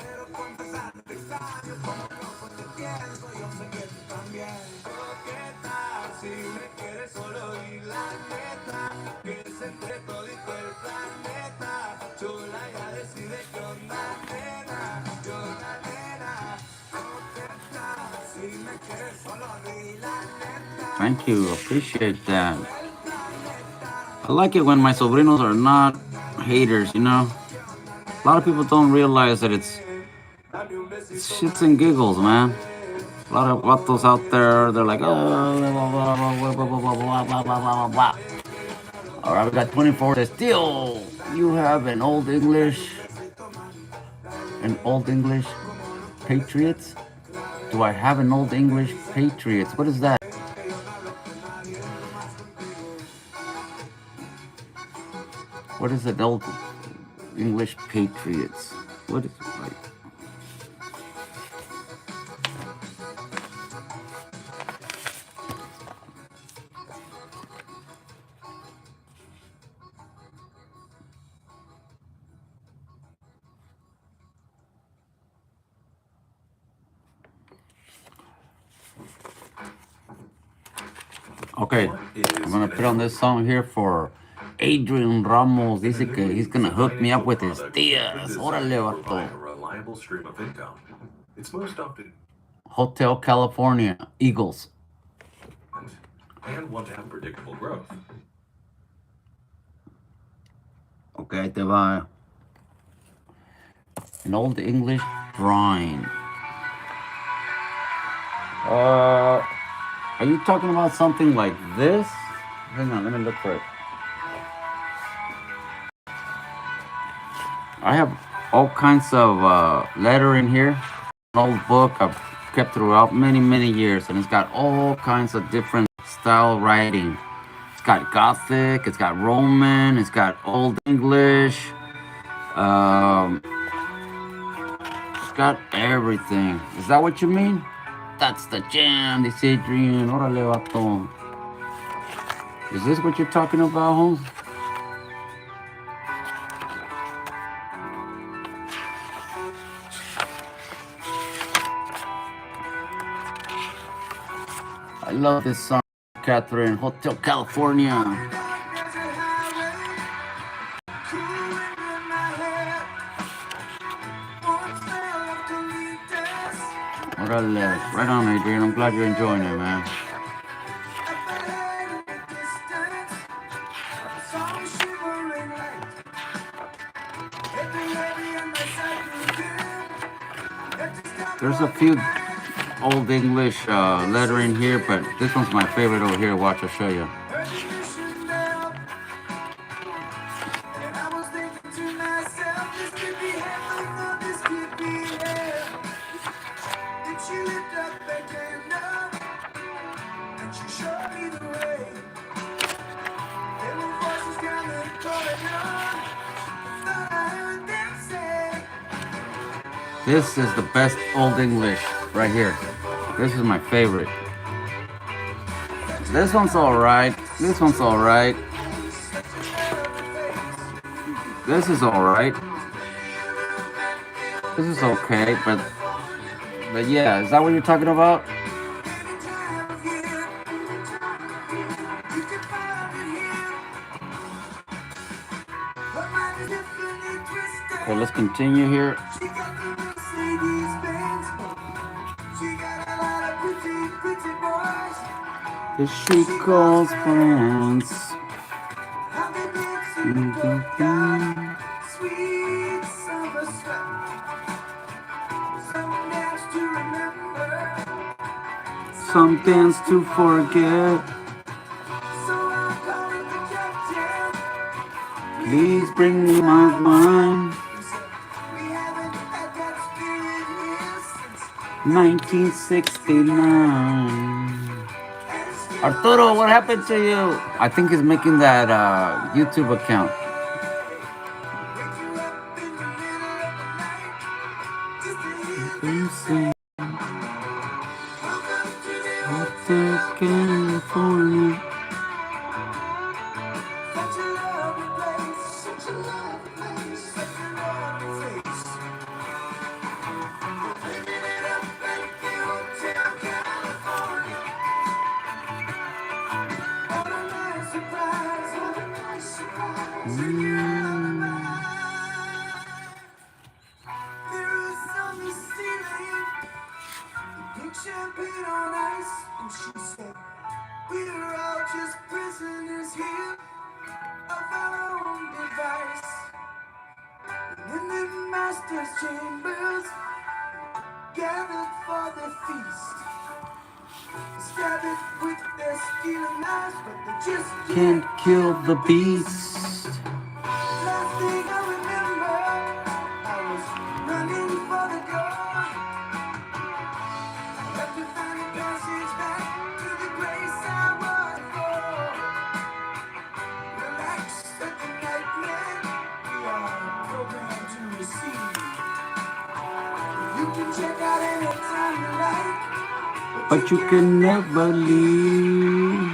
Thank you. Appreciate that. I like it when my sobrinos are not haters, you know? A lot of people don't realize that it's shits and giggles, man. A lot of vatos out there, they're like, oh, blah, blah, blah, blah, blah, blah, blah, blah, blah, blah, blah. All right, we got 24. Says, still, you have an old English Patriots? Do I have an old English Patriots? What is that? What is an old English Patriots? What is it like? Okay, I'm gonna put on this song here for Adrian Ramos. Dice que he's gonna hook me up with his tías. Órale, vato. A reliable stream of income. It's most often Hotel California, Eagles. and want to have predictable growth. Okay, ahí te va. An old English drawing. Are you talking about something like this? Hang on, let me look for it. I have all kinds of lettering here. An old book I've kept throughout many years, and it's got all kinds of different style writing. It's got Gothic, it's got Roman, it's got Old English. It's got everything. Is that what you mean? That's the jam, this Adrian. Órale, vato. Is this what you're talking about, Holmes? I love this song, Catherine. Hotel California. Órale. Right on, Adrian. I'm glad you're enjoying it, man. There's a few old English lettering here, but this one's my favorite over here. Watch, I'll show you. This is the best old English right here. This is my favorite. This one's alright. This one's alright. This is all right. This is okay, but yeah, is that what you're talking about? Okay, let's continue here. The she calls friends. Sweet summer sweat. Some dance to remember. Some dance to forget. So I'm calling the captain. Please bring me my wine. We haven't had that spirit here since 1969. Arturo, what happened to you? I think he's making that YouTube account. California. such a lovely place, such a lovely place, such a lovely face. Living it up at the Hotel California. What a nice surprise, what a nice surprise. When you're mirrors on the ceiling, pink champagne on ice, and she said, we're all just prisoners here of our own device. And in the master's chambers, gathered for the feast, stab it with their stealing knives, but they just Can't kill the beast. Last thing I remember, I was running for the door. I had to find a passage back to the place I was before. Relax, said the nightmare. We are programmed to receive. You can check out anytime you like, But you can never leave.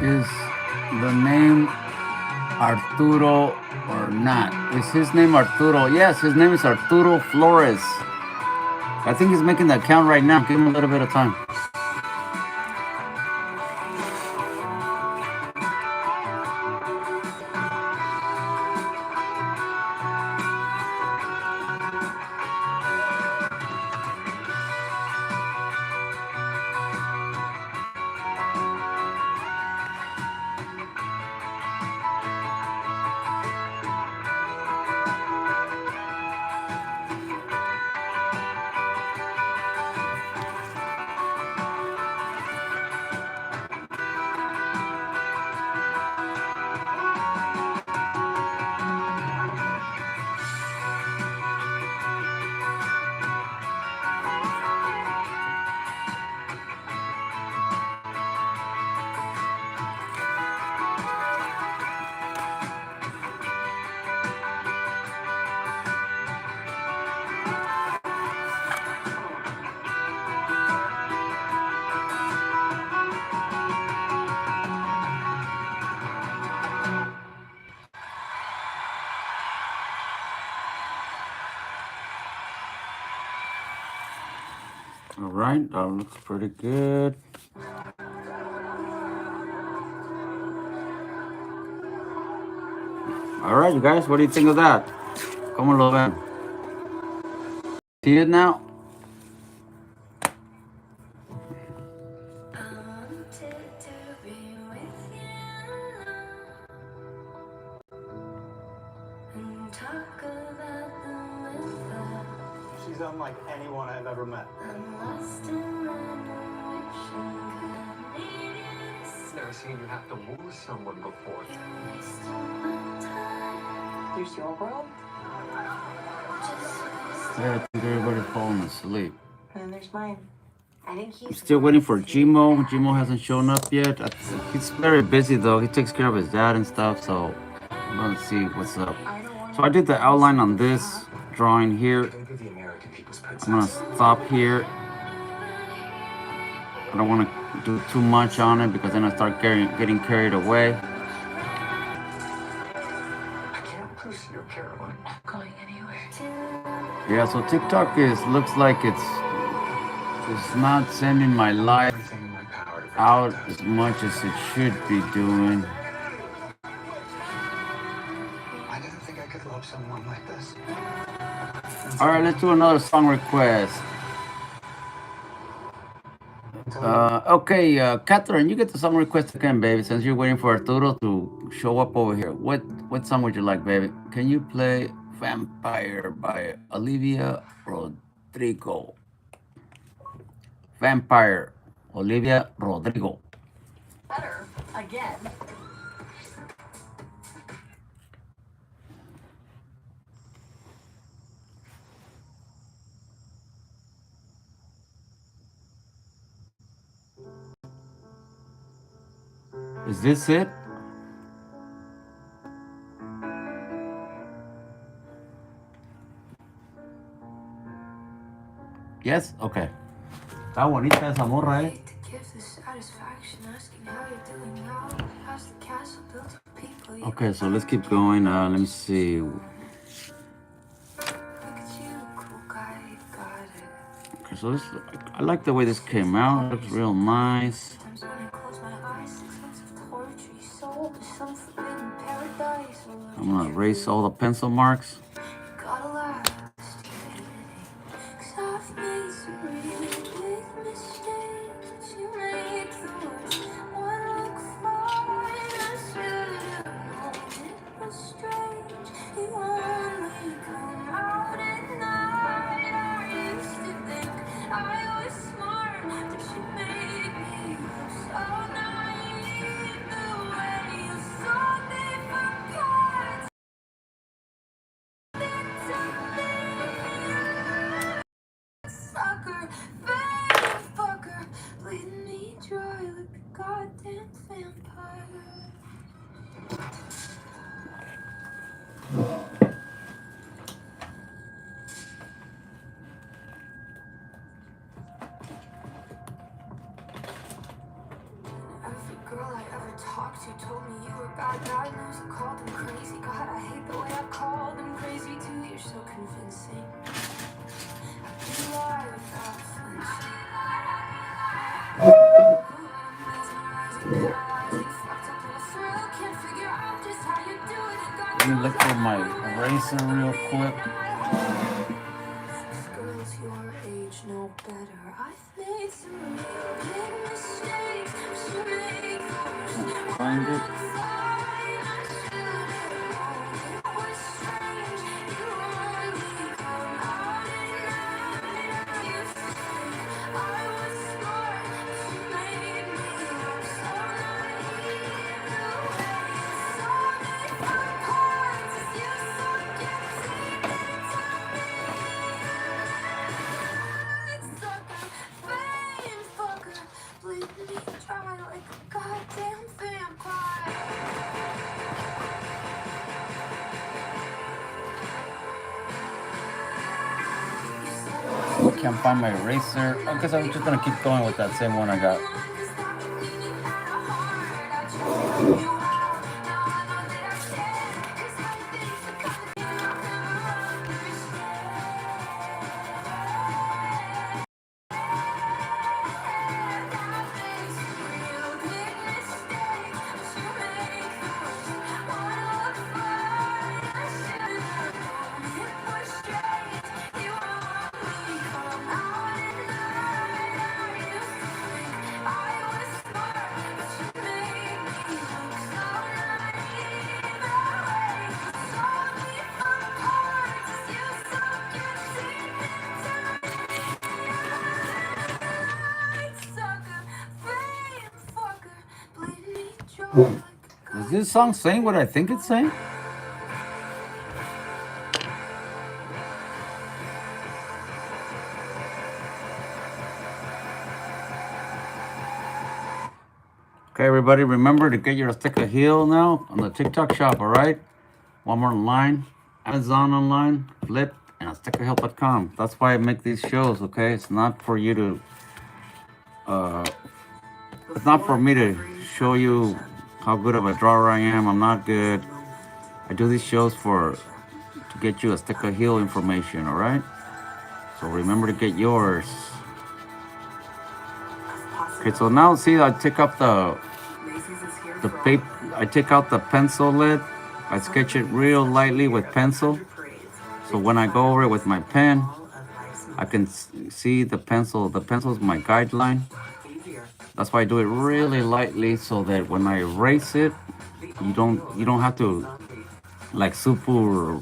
Is the name Arturo or not? Is his name Arturo? Yes, his name is Arturo Flores. I think he's making the account right now. Give him a little bit of time. All right, that looks pretty good. All right, you guys, what do you think of that? ¿Cómo lo ven? See it now? unlike anyone I've ever met. Never seen you have to woo someone before. There's your world, Yeah, I think everybody's falling asleep. and then there's mine. I think I'm he's still waiting for Jimo. Jimo hasn't shown up yet. He's very busy though. He takes care of his dad and stuff, so I'm gonna see what's up. So I did the outline on this drawing here. Maybe the American people's I'm gonna princess. stop here. I don't want to do too much on it because then I start getting carried away. I can't pursue your Caroline. not going anywhere. Yeah, so TikTok looks like it's not sending my life Everything in my power to protect out us. as much as it should be doing. I didn't think I could love someone like this. All right, let's do another song request. Okay, Catherine, you get the song request again, baby. Since you're waiting for Arturo to show up over here, what song would you like, baby? Can you play "Vampire" by Olivia Rodrigo? Vampire, Olivia Rodrigo. Better again. Is this it? Yes? Okay. Está bonita esa morra, eh. Okay, so let's keep going. Let me see. Okay, so this, I like the way this came out. It looks real nice. I'm gonna erase all the pencil marks. Let me look for my eraser real quick. Find it. I can't find my eraser. I guess I'm just gonna keep going with that same one I got. Is this song saying what I think it's saying? Okay, everybody, remember to get your Azteca Heel now on the TikTok shop, all right? Walmart online, Amazon online, Flip, and AztecaHealth.com. That's why I make these shows, okay? It's not for you to, it's not for me to show you how good of a drawer I am. I'm not good. I do these shows to get you Azteca Heel information, all right? So remember to get yours. Okay, so now see, I take up the paper. I take out the pencil lid. I sketch it real lightly with pencil. So when I go over it with my pen, I can see the pencil. The pencil is my guideline. That's why I do it really lightly, so that when I erase it, you don't have to like super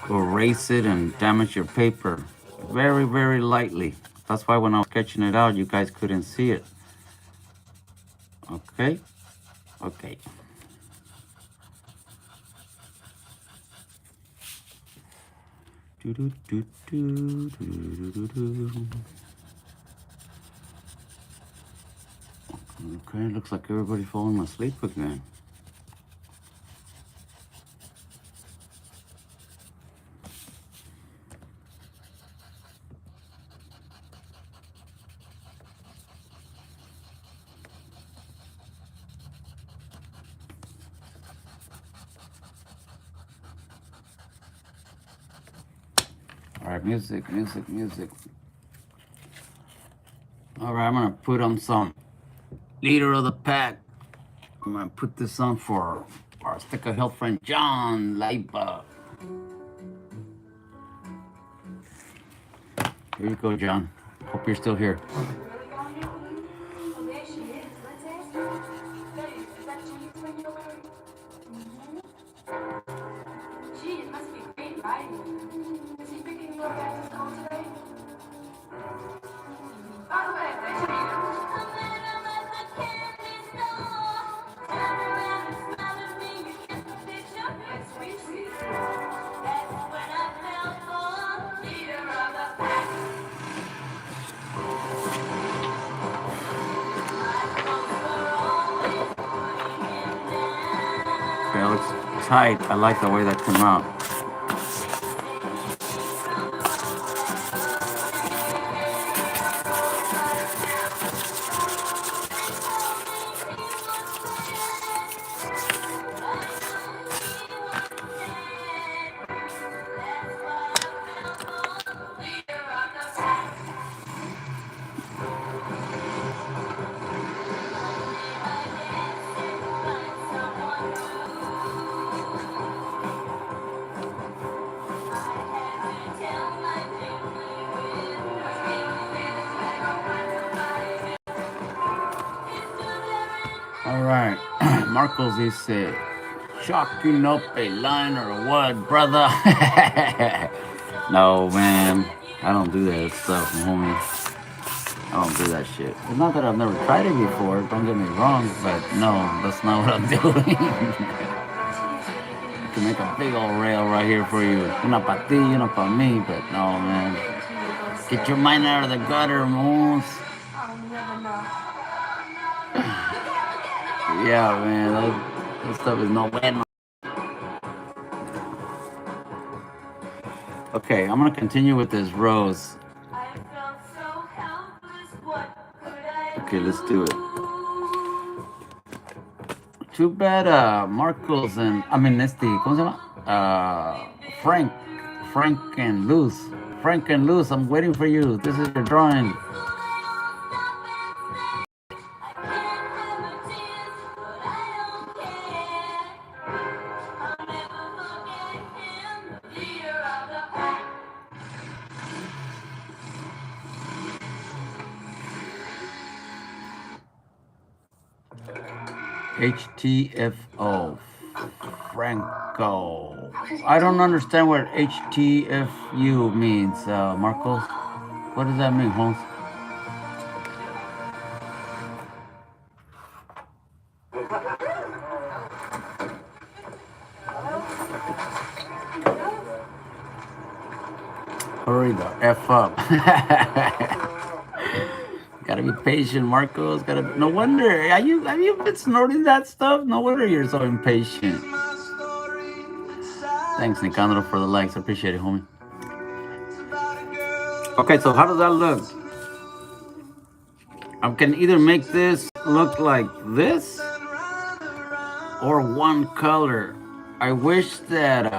erase it and damage your paper. Very, very lightly. That's why when I was sketching it out, you guys couldn't see it. Okay? Okay. Do, do, do, do, do, do, do. Okay, looks like everybody's falling asleep again. All right, music, music, music. All right, I'm gonna put on some Leader of the Pack. I'm gonna put this on for our Sticker Health friend John Leiba. Here you go, John. Hope you're still here. Oh, there she is. Let's ask her. Betty, is that Jenny's friend you're wearing? Gee, it must be great riding with him. Is he picking you up after school today? By the way, where's Rita? That's sweet, sweet. That's when I fell for leader of the pack. Okay, it looks tight. I like the way that came out. All right, Marcos dice, chalking up a line or what, brother? No, man, I don't do that stuff, homie. I don't do that shit. It's not that I've never tried it before, don't get me wrong, but no, that's not what I'm doing. I can make a big old rail right here for you. Una pa ti, una pa me, but no, man. Get your mind out of the gutter, moons. I'll never know. Yeah, man, that stuff is no bueno. Okay, I'm gonna continue with this rose. I felt so helpless. What could I Okay, let's do it. Too bad, Marcos and ¿cómo se llama? Frank and Luz, I'm waiting for you. This is your drawing. HTFO. Franco. I don't understand what HTFU means, Marcos. What does that mean, Holmes? Hurry the F up. Gotta be patient, Marcos. No wonder. Have you been snorting that stuff? No wonder you're so impatient. Thanks, Nicandro, for the likes. I appreciate it, homie. Okay, so how does that look? I can either make this look like this or one color. I wish that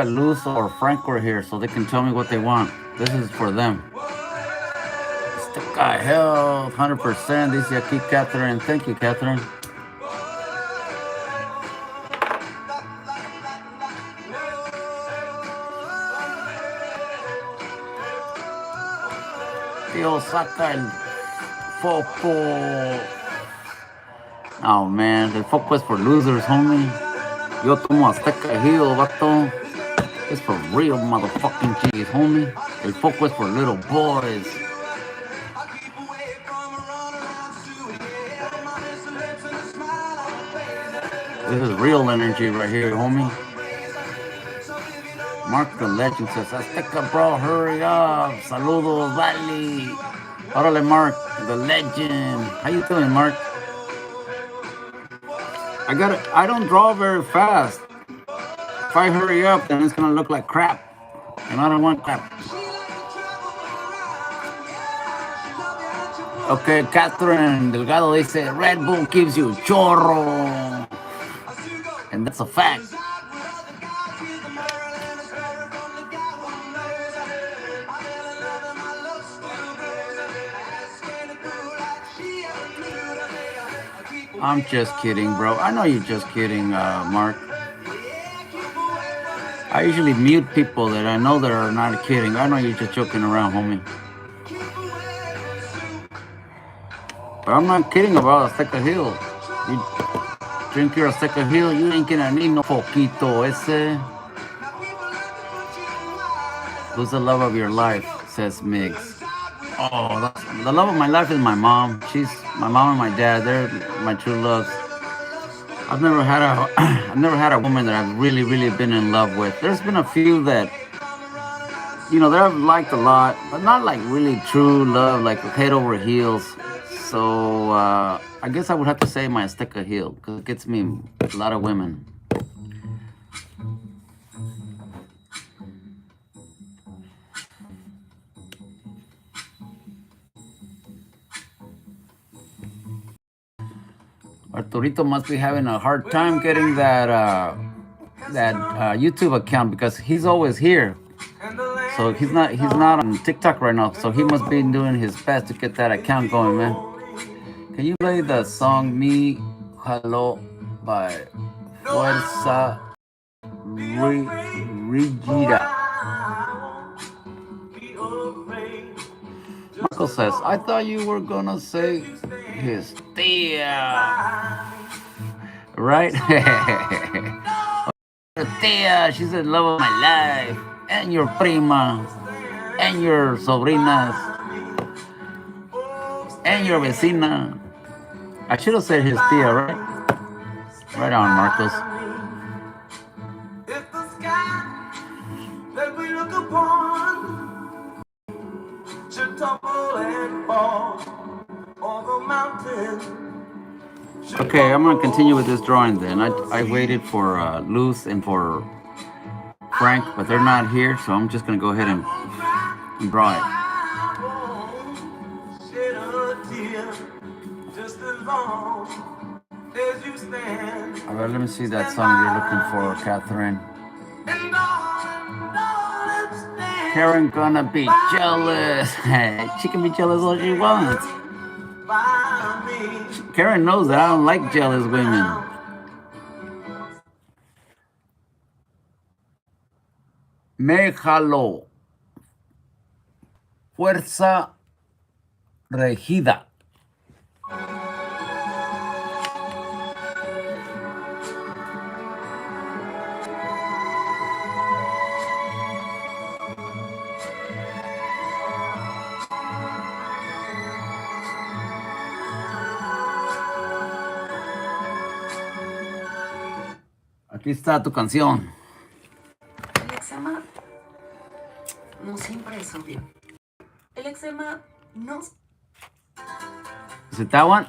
Luz or Frank were here so they can tell me what they want. This is for them. Azteca Health, 100%. Dice aquí Catherine. Thank you, Catherine. Tío, saca el foco. Oh man, el foco es for losers, homie. Yo tomo Azteca Hill, vato. It's for real motherfucking cheese, homie. El foco is for little boys. This is real energy right here, homie. Mark the Legend says, Azteca bro, hurry up. Saludos, Valley. Órale, Mark the Legend. How you doing, Mark? I don't draw very fast. If I hurry up, then it's gonna look like crap. And I don't want crap. Okay, Catherine Delgado dice, Red Bull gives you chorro. And that's a fact. I'm just kidding, bro. I know you're just kidding, Mark. I usually mute people that I know that are not kidding. I know you're just joking around, homie. But I'm not kidding about Azteca Hill. You drink your Azteca Hill, you ain't gonna need no poquito ese. Who's the love of your life? Says Migs. Oh, the love of my life is my mom. She's my mom and my dad. They're my true loves. I've never had a woman that I've really, really been in love with. There's been a few that, that I've liked a lot, but not like really true love, like head over heels. So I guess I would have to say my Azteca Hill because it gets me a lot of women. Arturito must be having a hard time getting that YouTube account because he's always here. So he's not on TikTok right now. So he must be doing his best to get that account going, man. Can you play the song "Mi Jalo" by Fuerza Rigida? Marco says, I thought you were gonna say his tia. Right? Tia, she's the love of my life. And your prima. And your sobrinas. And your vecina. I should have said his tia, right? Right on, Marcos. If the sky that we look upon should tumble and fall, or the mountain. Okay, I'm gonna continue with this drawing then. I waited for Luz and for Frank, but they're not here, so I'm just gonna go ahead and draw it. Alright, let me see that song you're looking for, Catherine. Karen gonna be jealous. She can be jealous all she wants. Karen knows that I don't like jealous women. Me jaló. Fuerza regida. Aquí está tu canción. Alexa, piel. El eczema no... Is it that one?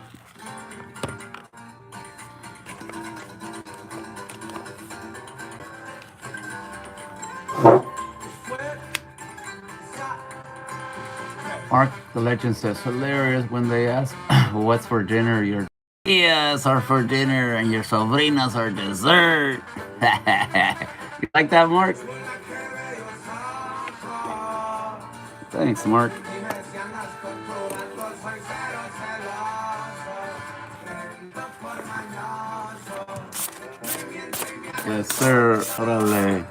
Mark the Legend says, hilarious when they ask what's for dinner. Your tias are for dinner and your sobrinas are dessert. You like that, Mark? Thanks, Mark. Yes, sir. Orale.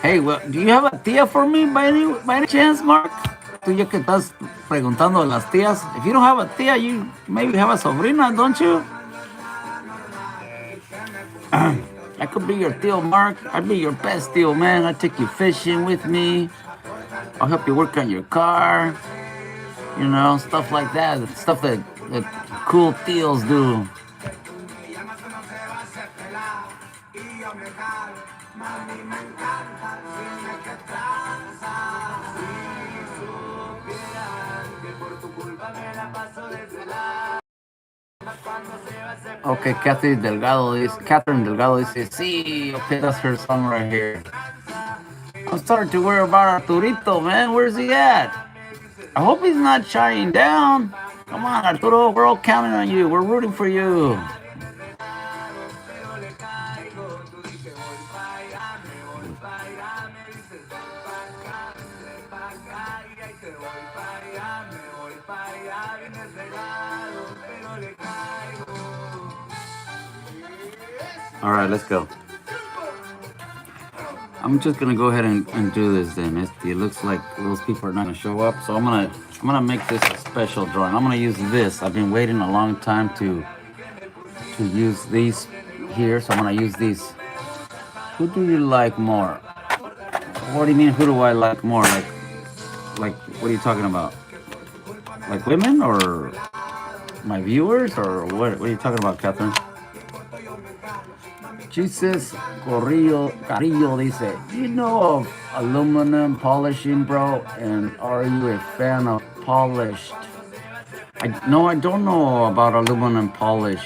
Hey, well, do you have a tía for me by any chance, Mark? Tú ya que estás preguntando a las tías. If you don't have a tía, you maybe have a sobrina, don't you? I could be your tío, Mark. I'd be your best tío, man. I'd take you fishing with me. I'll help you work on your car. You know, stuff like that. Stuff that cool tíos do. Okay, Catherine Delgado dice, sí, okay, that's her song right here. I'm starting to worry about Arturito, man. Where's he at? I hope he's not shying down. Come on, Arturo, we're all counting on you. We're rooting for you. All right, let's go. I'm just gonna go ahead and do this then. It looks like those people are not gonna show up, so I'm gonna make this a special drawing. I'm gonna use this. I've been waiting a long time to use these here, so I'm gonna use these. Who do you like more? What do you mean? Who do I like more? Like what are you talking about? Like women or my viewers or what? What are you talking about, Catherine? Jesus Carrillo dice, you know of aluminum polishing, bro? And are you a fan of polished? I don't know about aluminum polish.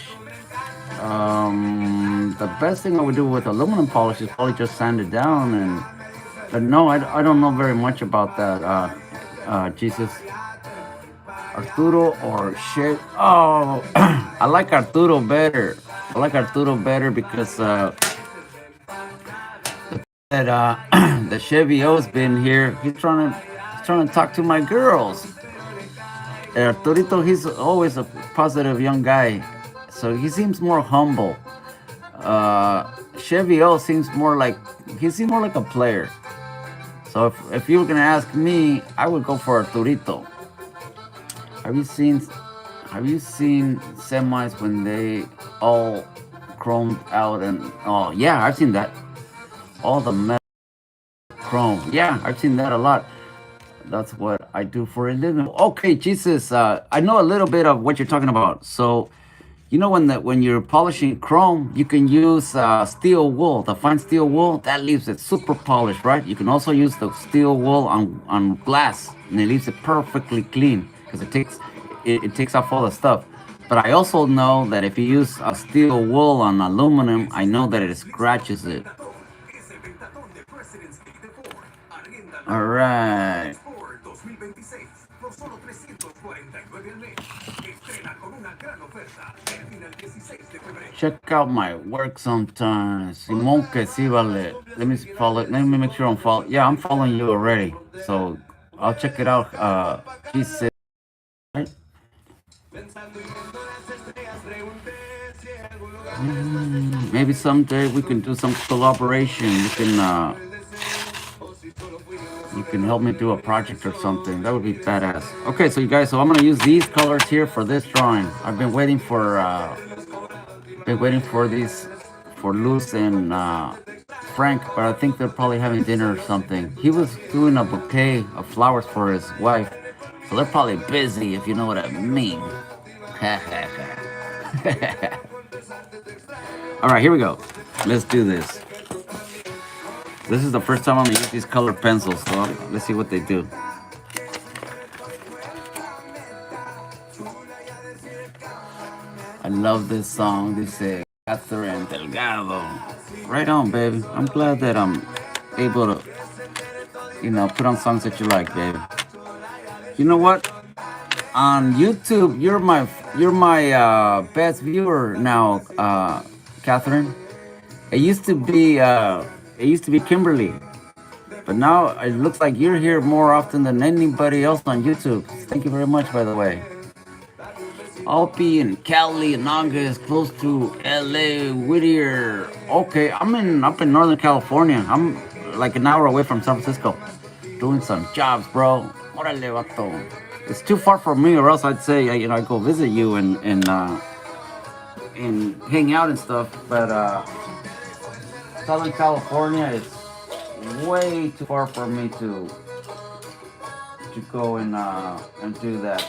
The best thing I would do with aluminum polish is probably just sand it down. But no, I don't know very much about that. Jesus. Arturo or shit. Oh, I like Arturo better. I like Arturo better because the Chevy O's been here. He's trying to talk to my girls. Arturito, he's always a positive young guy, so he seems more humble. Chevy O seems more like a player. So if you were gonna ask me, I would go for Arturito. Have you seen semis when they all chromed out and oh yeah, I've seen that. All the metal chrome. Yeah, I've seen that a lot. That's what I do for a living. Okay, Jesus, I know a little bit of what you're talking about. So, you know when you're polishing chrome, you can use steel wool, the fine steel wool. That leaves it super polished, right? You can also use the steel wool on glass, and it leaves it perfectly clean because it takes off all the stuff. But I also know that if you use a steel wool on aluminum, I know that it scratches it. All right. Check out my work sometimes. Simon que sí vale. Let me follow. Let me make sure I'm following. Yeah, I'm following you already. So I'll check it out. He said. Right? Maybe someday we can do some collaboration. You can help me do a project or something. That would be badass. Okay, so you guys, so I'm gonna use these colors here for this drawing. I've been waiting for these for Luz and Frank, but I think they're probably having dinner or something. He was doing a bouquet of flowers for his wife, so they're probably busy, if you know what I mean. All right, here we go. Let's do this. This is the first time I'm gonna use these colored pencils, so let's see what they do. I love this song. This is Catherine Delgado. Right on, baby. I'm glad that I'm able to, put on songs that you like, baby. You know what? On YouTube, you're my best viewer now, Catherine. It used to be Kimberly, but now it looks like you're here more often than anybody else on YouTube. Thank you very much, by the way. Alpi and Cali and August, close to LA, Whittier. Okay, up in Northern California. I'm like an hour away from San Francisco, doing some jobs, bro. Órale, vato. It's too far from me, or else I'd say, I go visit you and hang out and stuff. But Southern California is way too far for me to go and do that.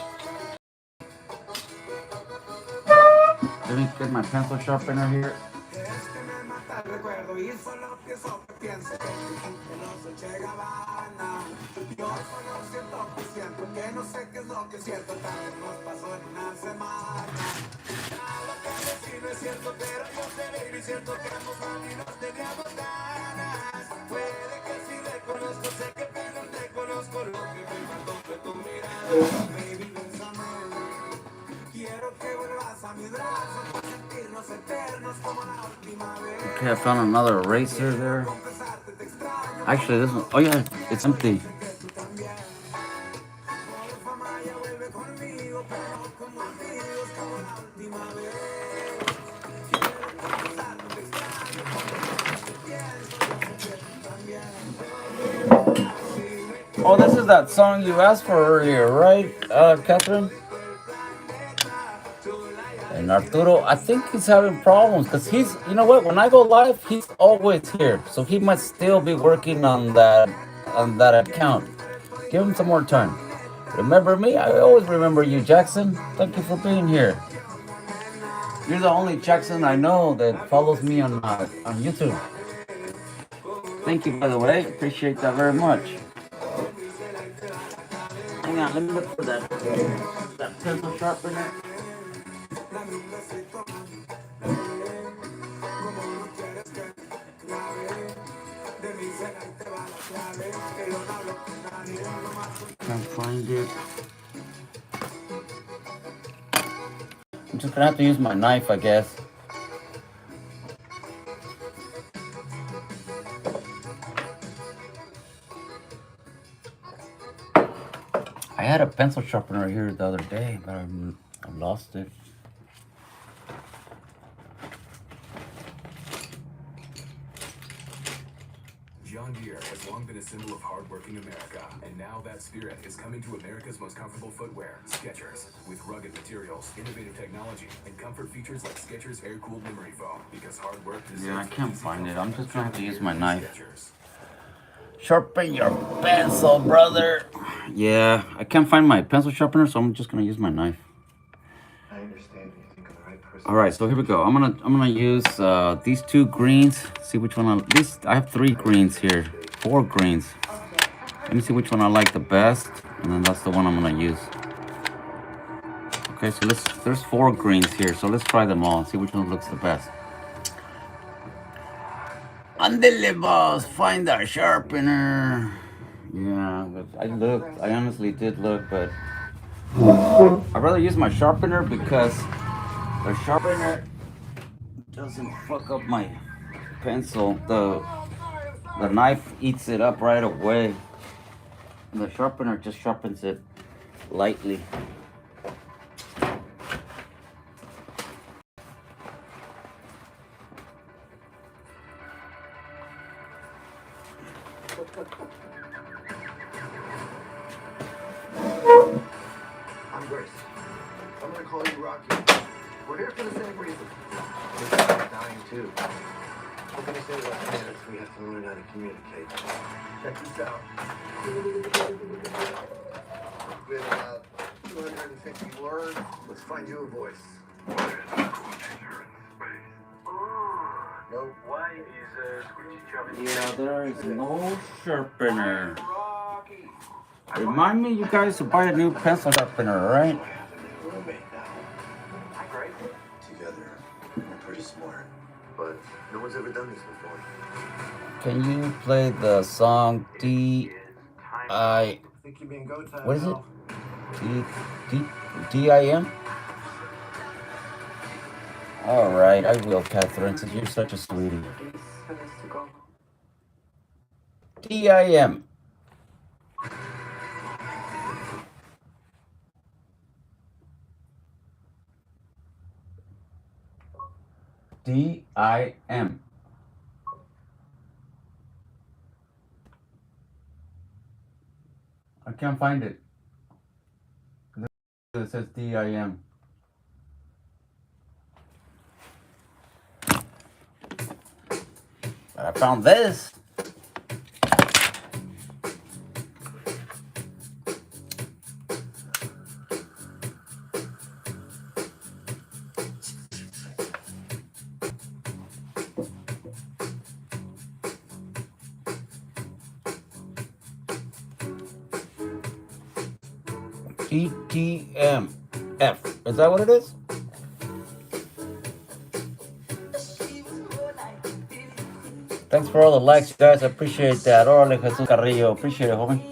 Let me get my pencil sharpener here. Okay, I found another eraser there. Actually, this one, oh yeah, it's empty. Oh, this is that song you asked for earlier, right, Catherine? And Arturo, I think he's having problems because you know what? When I go live, he's always here, so he must still be working on that account. Give him some more time. Remember me? I always remember you, Jackson. Thank you for being here. You're the only Jackson I know that follows me on YouTube. Thank you, by the way. Appreciate that very much. Hang on, let me look for that pencil sharpener. Can't find it. I'm just gonna have to use my knife, I guess. I had a pencil sharpener here the other day, but I lost it. John Deere has long been a symbol of hardworking America, and now that spirit is coming to America's most comfortable footwear, Skechers. With rugged materials, innovative technology, and comfort features like Skechers air-cooled memory foam. Because hard work deserves. Yeah, I can't find it. I'm just gonna have to use my knife. Sharpen your pencil, brother. Yeah, I can't find my pencil sharpener, so I'm just gonna use my knife. I understand you think of the right person. All right, so here we go. I'm gonna use these two greens. See which one I have 3 greens here, 4 greens. Let me see which one I like the best, and then that's the one I'm gonna use. Okay, so there's 4 greens here, so let's try them all and see which one looks the best. Andele, boss, find our sharpener. Yeah, but I honestly did look, but I'd rather use my sharpener because the sharpener doesn't fuck up my pencil. The knife eats it up right away. And the sharpener just sharpens it lightly. I'm Grace. I'm gonna call you Rocky. We're here for the same reason. We're dying too. We're gonna say about parents, we have to learn how to communicate. Check this out. With about 250 words, let's find you a voice. No. What? Yeah, there is no sharpener. Remind me, you guys, to buy a new pencil sharpener, right? Together, we're pretty smart. But no one's ever done this before. Can you play the song Think you're being go time what is it? now. D-I-M? All right, I will, Catherine, since you're such a sweetie. D-I-M. D-I-M. I can't find it. It says D-I-M. But I found this. E-T-M-F. Is that what it is? Thanks for all the likes, guys. I appreciate that. Orale, Jesus Carrillo. Appreciate it, homie.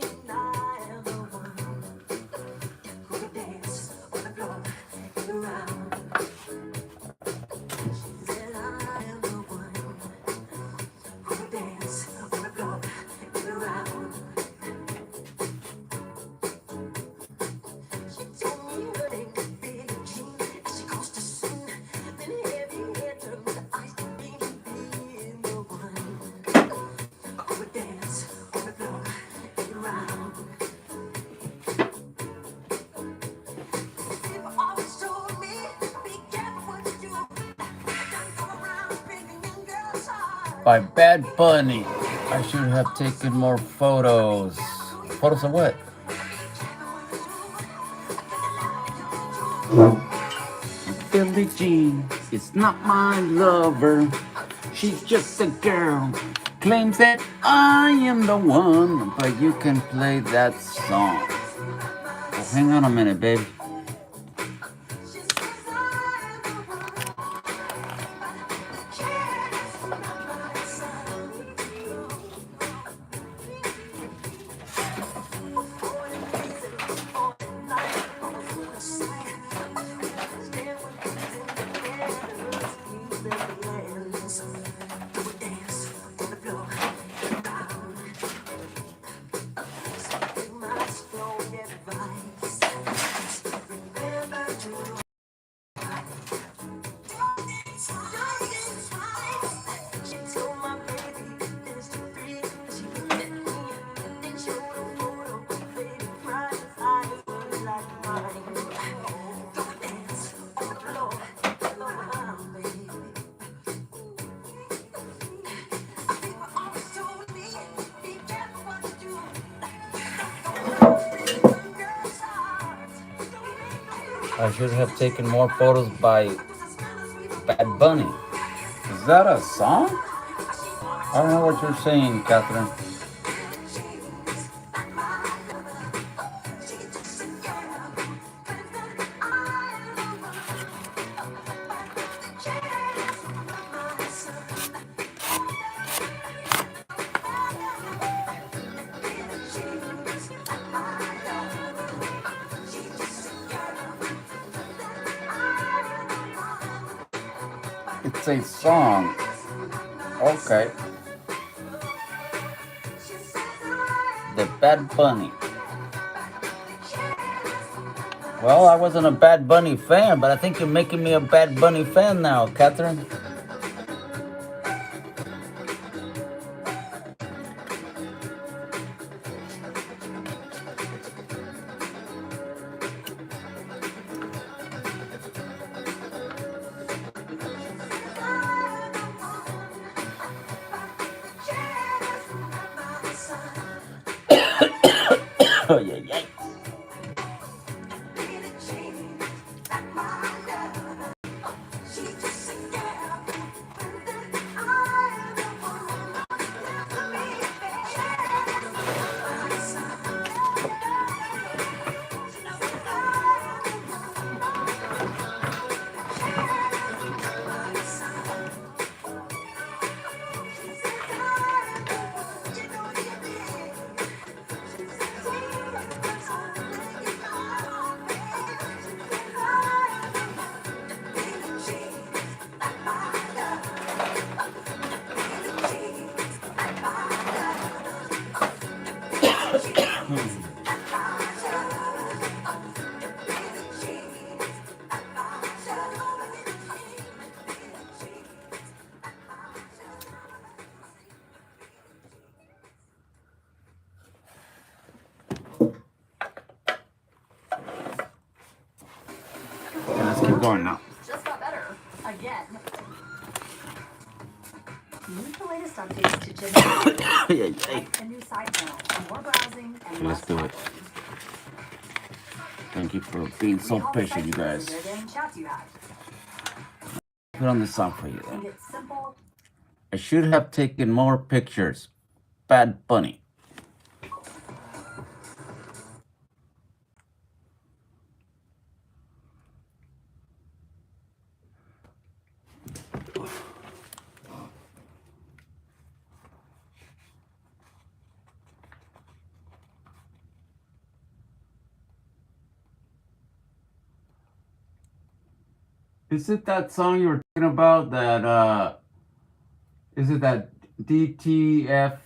By Bad Bunny. I should have taken more photos. Photos of what? Billie Jean is not my lover. She's just a girl. Claims that I am the one. But you can play that song. Well, hang on a minute, babe. I should have taken more photos by Bad Bunny. Is that a song? I don't know what you're saying, Catherine. It's a song. Okay. The Bad Bunny. Well, I wasn't a Bad Bunny fan, but I think you're making me a Bad Bunny fan now, Catherine. Oh, yeah, yeah. going now. Just got better. Again. Need the latest updates to Gmail. Like a new side panel, more browsing, and Let's do it. Thank you for being so patient, you guys. Put on this song for you then. I should have taken more pictures. Bad Bunny. Is it that song you were talking about that, is it that DTFMF?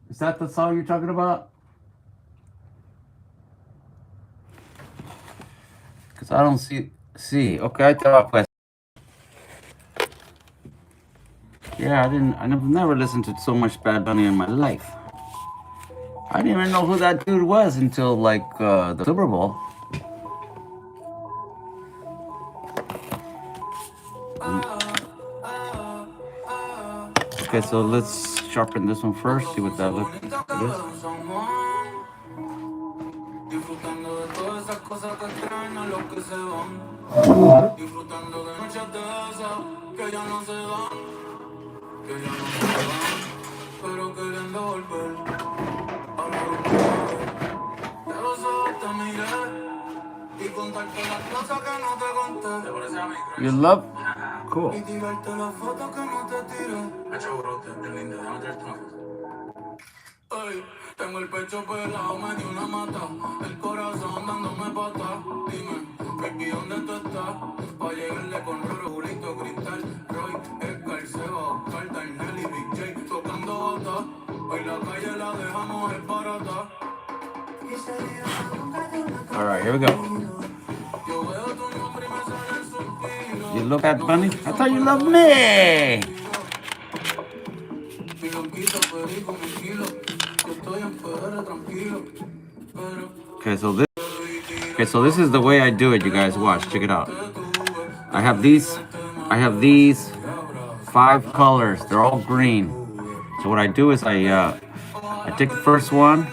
Is that the song you're talking about? Because I don't see, okay, I thought, yeah, I've never listened to so much Bad Bunny in my life. I didn't even know who that dude was until like the Super Bowl. Okay, so let's sharpen this one first, see what that looks like. You love? Cool. Tengo el pecho pelado, me dio una mata. El corazón dándome pata. Dime, baby, ¿dónde tú estás? Pa' llegarle con Roro, Julito, Cristal, Roy, Edgar, Seba, Oscar, Darnell y Big J tocando bata. Hoy la calle la dejamos el barata. Alright, here we go. You love Bad Bunny? I thought you loved me! Okay, so this is the way I do it, you guys. Watch, check it out. I have these 5 colors. They're all green. So what I do is I take the first one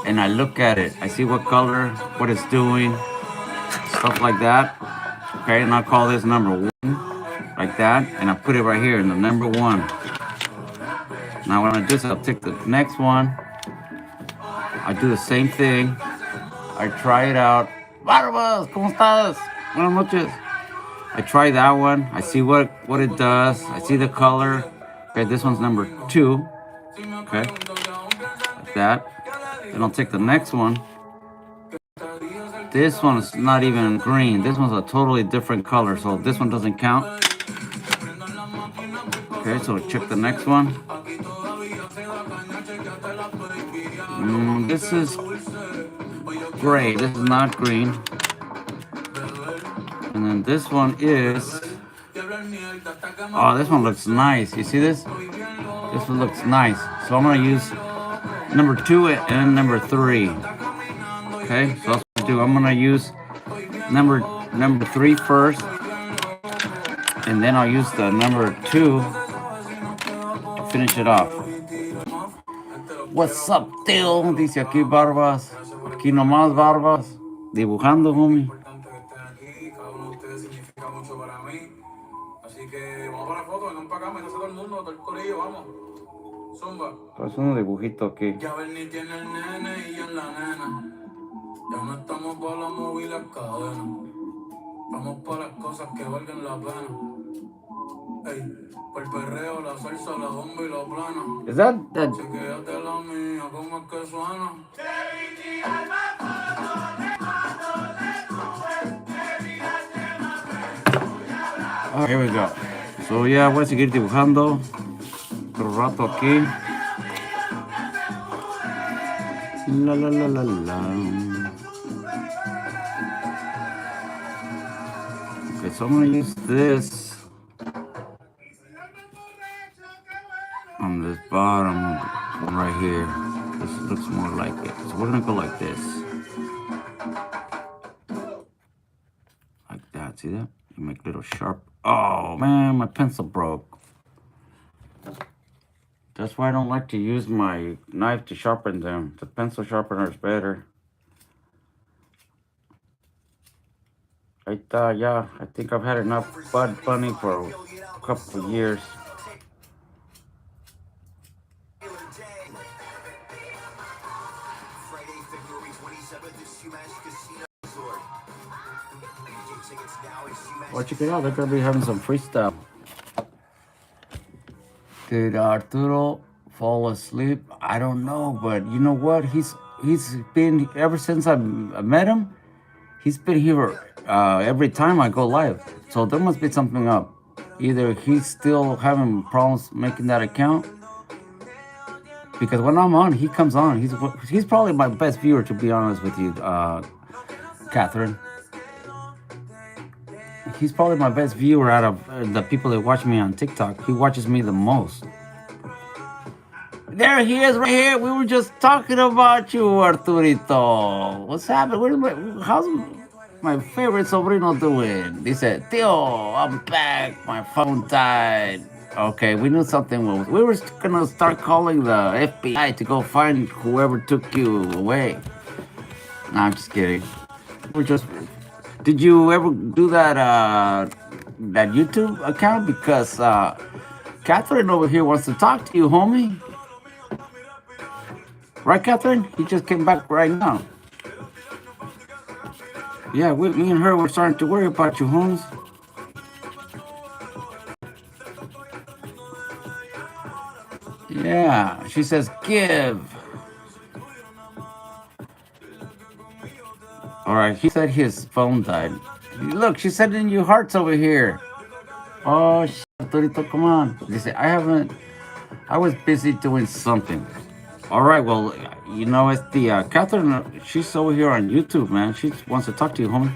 and I look at it. I see what color, what it's doing, stuff like that. Okay, and I'll call this number 1, like that, and I put it right here in the number 1. Now what I do is I'll take the next one. I do the same thing. I try it out. Barbas, ¿cómo estás? Buenas noches. I try that one. I see what it does. I see the color. Okay, this one's number 2. Okay, like that. Then I'll take the next one. This one is not even green. This one's a totally different color, so this one doesn't count. Okay, so check the next one. This is gray. This is not green. And then this one is... Oh, this one looks nice. You see this? This one looks nice. So I'm going to use number 2 and number 3. Okay, so that's what I do. I'm going to use number 3 first. And then I'll use the number 2 to finish it off. What's up, Teo? Dice aquí Barbas. Aquí nomás Barbas. Dibujando, homie. Pues un dibujito aquí. Ya Bernie tiene el nene y en la nena. Ya no estamos para la movida y las cadenas. Vamos para las cosas que valgan la pena. Ey, por el perreo, la salsa, la bomba y la plana. Is that... Chequéate la mía, ¿cómo es que suena? Oh, here we go. So yeah, voy a seguir dibujando otro rato aquí. La la la la la. Okay, so I'm gonna use this on this bottom one right here. This looks more like it. So we're gonna go like this. see that? You make little sharp. Oh man, my pencil broke. That's why I don't like to use my knife to sharpen them. The pencil sharpener is better. Yeah, I think I've had enough Bud Bunny for a couple of years. Well, check it out. They're gonna be having some freestyle. Did Arturo fall asleep? I don't know, but you know what? He's been ever since I met him. He's been here every time I go live. So there must be something up. Either he's still having problems making that account, because when I'm on, he comes on. He's probably my best viewer, to be honest with you, Catherine. He's probably my best viewer out of the people that watch me on TikTok. He watches me the most. There he is, right here. We were just talking about you, Arturito. What's happening? How's my favorite sobrino doing? He said, Tio, I'm back. My phone died. Okay, we knew something was. We were gonna start calling the FBI to go find whoever took you away. No, I'm just kidding. We're just. Did you ever do that YouTube account? Because Catherine over here wants to talk to you, homie. Right, Catherine? He just came back right now. Yeah, me and her were starting to worry about you, Holmes. Yeah, she says, give. All right, he said his phone died. Look, she's sending you hearts over here. Oh, shit, Torito, come on. Dice, I was busy doing something. All right, well, you know, it's the Catherine. She's over here on YouTube, man. She wants to talk to you, homie.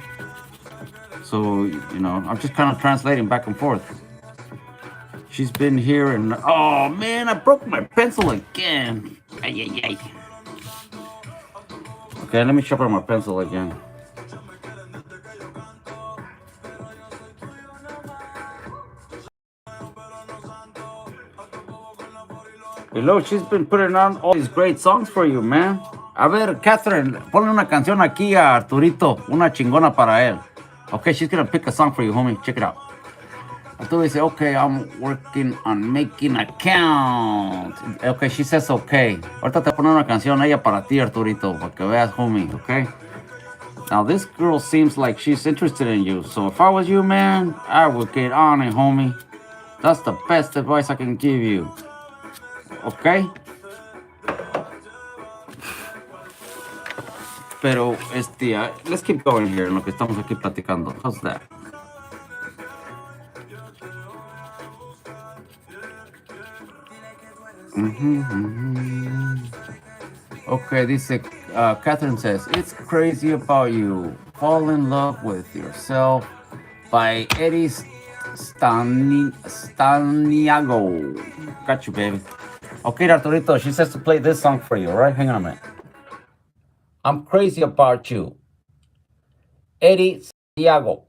So, you know, I'm just kind of translating back and forth. She's been here, and oh man, I broke my pencil again. Ay, ay, ay. Okay, let me sharpen my pencil again. Hello, she's been putting on all these great songs for you, man. A ver, Catherine, ponle una canción aquí a Arturito, una chingona para él. Okay, she's gonna pick a song for you, homie. Check it out. Arturo dice, okay, I'm working on making a count. Okay, she says okay. Ahorita te pone una canción ella para ti, Arturito, para que veas, homie, okay? Now, this girl seems like she's interested in you. So if I was you, man, I would get on it, homie. That's the best advice I can give you. Okay? Pero, let's keep going here en lo que estamos aquí platicando. How's that? Okay, dice, Catherine says, it's crazy about you. Fall in love with yourself by Eddie Staniago. Got you, baby. Okay, Arturito, she says to play this song for you, all right? Hang on a minute. I'm crazy about you. Eddie Santiago.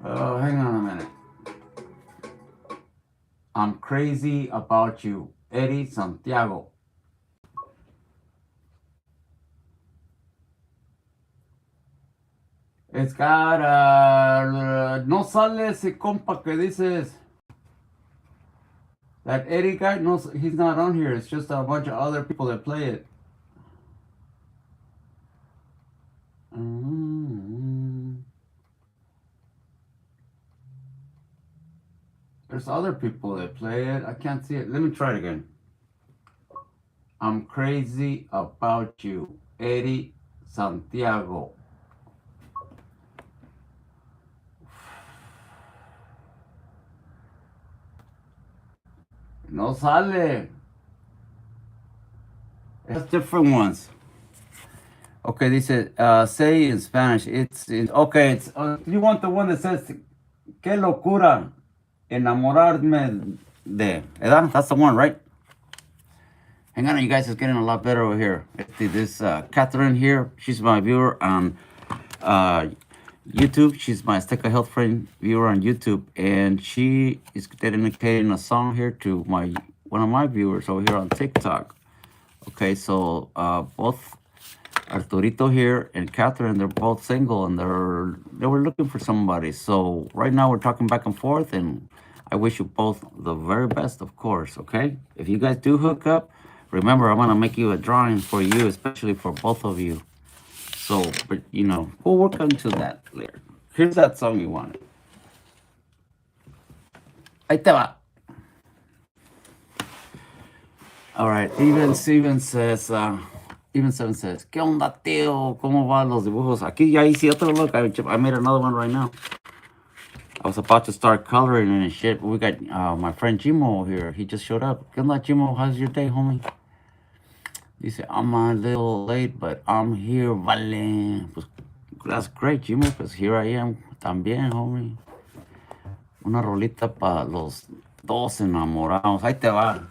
Oh, hang on a minute. I'm crazy about you. Eddie Santiago. It's got no sale ese compa que dices. That Eddie guy, no, he's not on here. It's just a bunch of other people that play it. There's other people that play it. I can't see it. Let me try it again. I'm crazy about you. Eddie Santiago. No sale. It's different ones. Okay, dice, say in Spanish. Okay, you want the one that says, qué locura, enamorarme de edad. That's the one, right? Hang on, you guys, it's getting a lot better over here. This Catherine here, she's my viewer on YouTube. She's my Azteca Health Friend viewer on YouTube, and she is dedicating a song here to one of my viewers over here on TikTok. Okay, so both Arturito here and Catherine, they're both single, and they were looking for somebody. So right now we're talking back and forth, and I wish you both the very best, of course. Okay, if you guys do hook up, remember I'm gonna make you a drawing for you, especially for both of you. So, but we'll work into that later. Here's that song you wanted. Ahí te va. All right, Even Seven says, ¿qué onda, tío? ¿Cómo van los dibujos? Aquí ya hice otro look. I made another one right now. I was about to start coloring and shit, but we got my friend Jimo here. He just showed up. ¿Qué onda, Jimo? How's your day, homie? Dice, I'm a little late, but I'm here, vale. Pues, that's great, Jimo, because here I am también, homie. Una rolita para los dos enamorados. Ahí te va.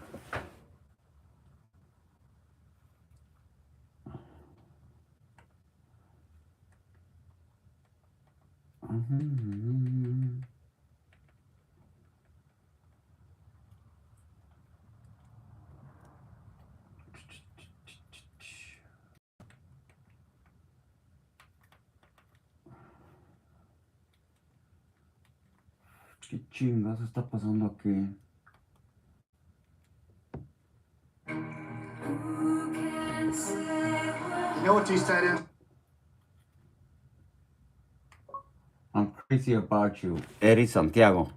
¿Qué chingas está pasando aquí? You know what you said is? I'm crazy about you, Eddie Santiago.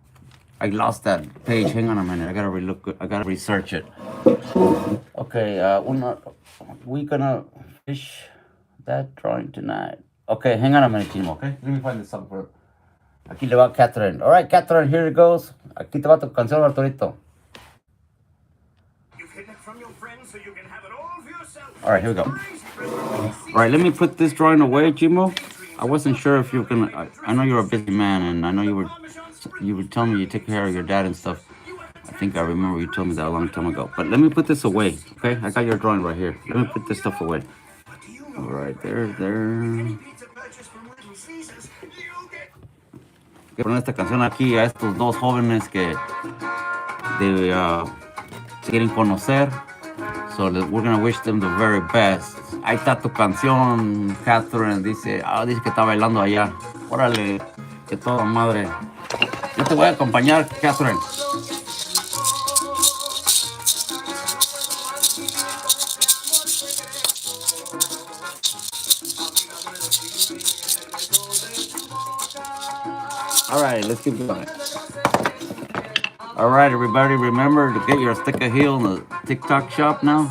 I lost that page. Hang on a minute. I gotta relook. I gotta research it. Okay, we gonna finish that drawing tonight. Okay, hang on a minute, Timo. Okay, let me find this song for. Aquí le va Catherine. All right, Catherine, here it goes. Aquí te va tu canción, Arturito. You've hidden it from your friends so you can have it all for yourself. All right, here we go. All right, let me put this drawing away, Jimo. I wasn't sure if you were gonna. I know you're a busy man, and I know you would tell me you take care of your dad and stuff. I think I remember you told me that a long time ago. But let me put this away, okay? I got your drawing right here. Let me put this stuff away. All right, there. Voy a poner esta canción aquí a estos dos jóvenes que se quieren conocer. So we're gonna wish them the very best. Ahí está tu canción, Catherine. Dice que está bailando allá. Órale, que toda madre. Yo te voy a acompañar, Catherine. All right, let's keep going. All right, everybody, remember to get your Azteca Heal in the TikTok shop now.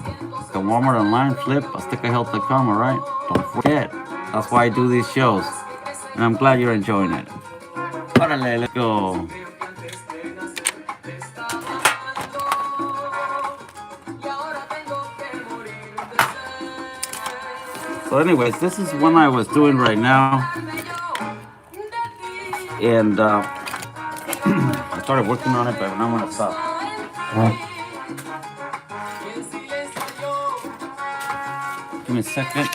The Walmart online, flip, aztecahealth.com, all right? Don't forget. That's why I do these shows. And I'm glad you're enjoying it. Órale, let's go. So anyways, this is one I was doing right now. And I started working on it, but now I'm gonna stop. Give me a second.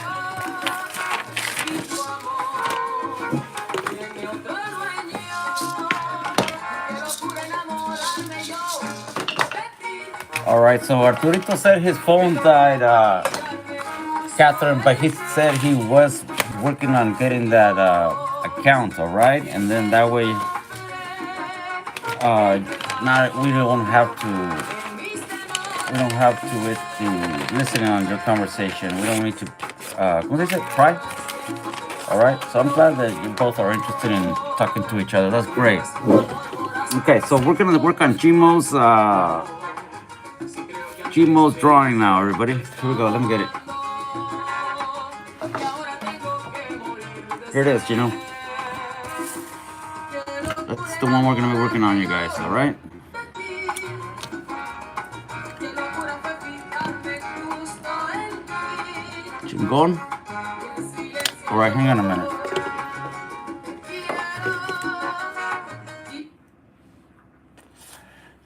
All right, so Arturito said his phone died, Catherine, but he said he was working on getting that account, all right? And then that way, we don't have to listen on your conversation. We don't need to, what is it, try? All right, so I'm glad that you both are interested in talking to each other. That's great. Okay, so we're gonna work on Jimo's drawing now, everybody. Here we go, let me get it. Here it is, Gino. That's the one we're gonna be working on, you guys, all right? Chingon. All right, hang on a minute.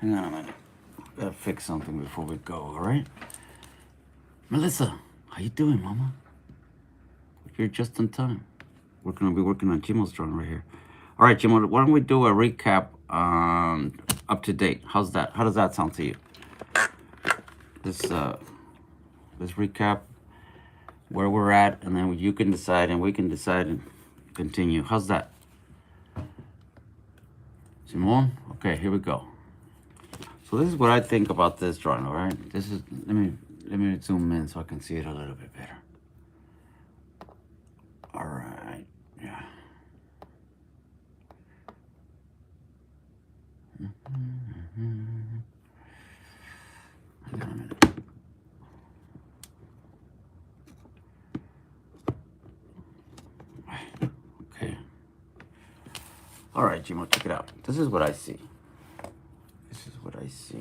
Hang on a minute. something before we go, all right? Melissa, how you doing, Mama? You're just in time. We're gonna be working on Jimo's drawing right here. All right, Jimo, why don't we do a recap up to date? How's that? How does that sound to you? Let's recap where we're at, and then you can decide, and we can decide and continue. How's that? Simone? Okay, here we go. So this is what I think about this drawing, all right? This is, let me zoom in so I can see it a little bit better. All right, yeah. Hang on a minute. Okay. All right, Jimo, check it out. This is what I see. This is what I see.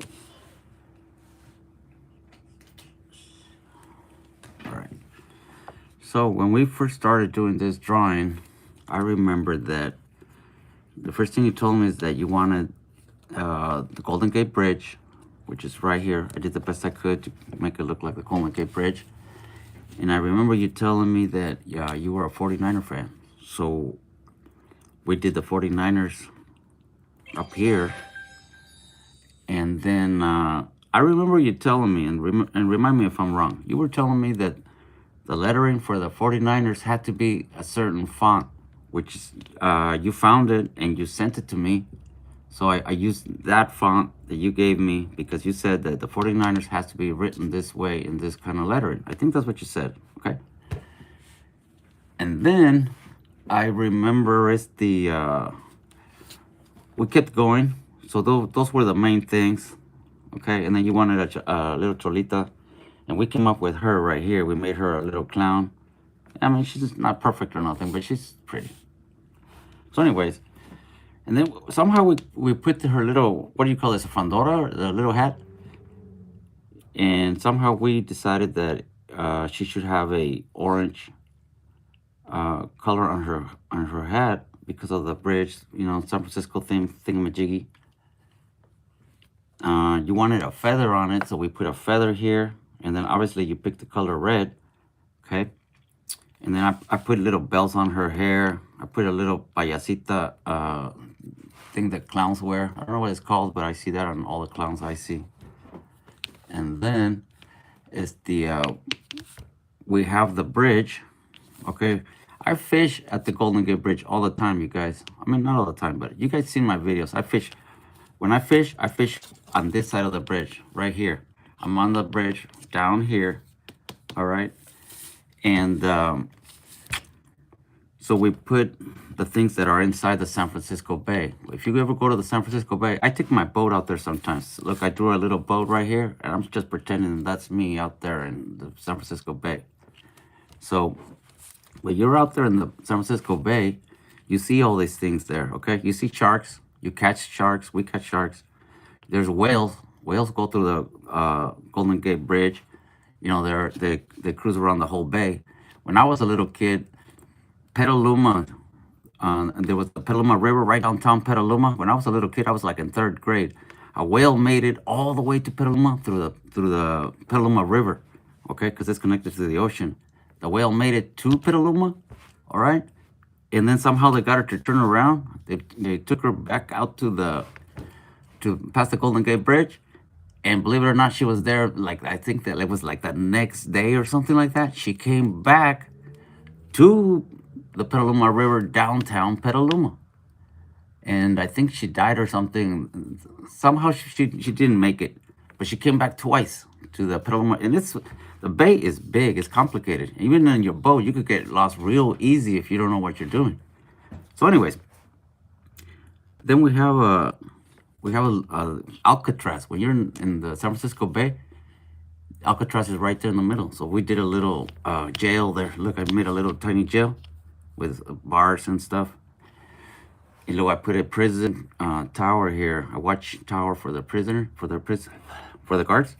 All right. So when we first started doing this drawing, I remember that the first thing you told me is that you wanted the Golden Gate Bridge, which is right here. I did the best I could to make it look like the Golden Gate Bridge. And I remember you telling me that, yeah, you were a 49er fan. So we did the 49ers up here. And then I remember you telling me, and remind me if I'm wrong, you were telling me that the lettering for the 49ers had to be a certain font, which you found it and you sent it to me. So I used that font that you gave me because you said that the 49ers has to be written this way in this kind of lettering. I think that's what you said, okay? And then I remember it's the, we kept going. So those were the main things, okay? And then you wanted a little Cholita, and we came up with her right here. We made her a little clown. I mean, she's not perfect or nothing, but she's pretty. So anyways, and then somehow we put her little, what do you call this, a fandora, the little hat? And somehow we decided that she should have a orange color on her hat because of the bridge, you know, San Francisco thingamajiggy. You wanted a feather on it, so we put a feather here, and then obviously you picked the color red, okay? And then I put little bells on her hair. I put a little payasita thing that clowns wear. I don't know what it's called, but I see that on all the clowns I see. And then it's the, we have the bridge, okay? I fish at the Golden Gate Bridge all the time, you guys. I mean, not all the time, but you guys seen my videos. I fish. When I fish on this side of the bridge, right here. I'm on the bridge down here, all right? And so we put the things that are inside the San Francisco Bay. If you ever go to the San Francisco Bay, I take my boat out there sometimes. Look, I drew a little boat right here, and I'm just pretending that's me out there in the San Francisco Bay. So when you're out there in the San Francisco Bay, you see all these things there, okay? You see sharks. You catch sharks. We catch sharks. There's whales. Whales go through the Golden Gate Bridge. You know, they cruise around the whole bay. When I was a little kid, Petaluma, and there was the Petaluma River right downtown Petaluma. When I was a little kid, I was like in 3rd grade. A whale made it all the way to Petaluma through the Petaluma River, okay? Because it's connected to the ocean. The whale made it to Petaluma, all right? And then somehow they got her to turn around. They took her back out to past the Golden Gate Bridge. And believe it or not, she was there, like, I think that it was like the next day or something like that. She came back to the Petaluma River, downtown Petaluma. And I think she died or something. Somehow she didn't make it. But she came back twice to the Petaluma. And the bay is big, it's complicated. Even in your boat, you could get lost real easy if you don't know what you're doing. So anyways, then we have Alcatraz. When you're in the San Francisco Bay, Alcatraz is right there in the middle. So we did a little jail there. Look, I made a little tiny jail with bars and stuff. You know, I put a prison tower here, a watch tower for the for the guards.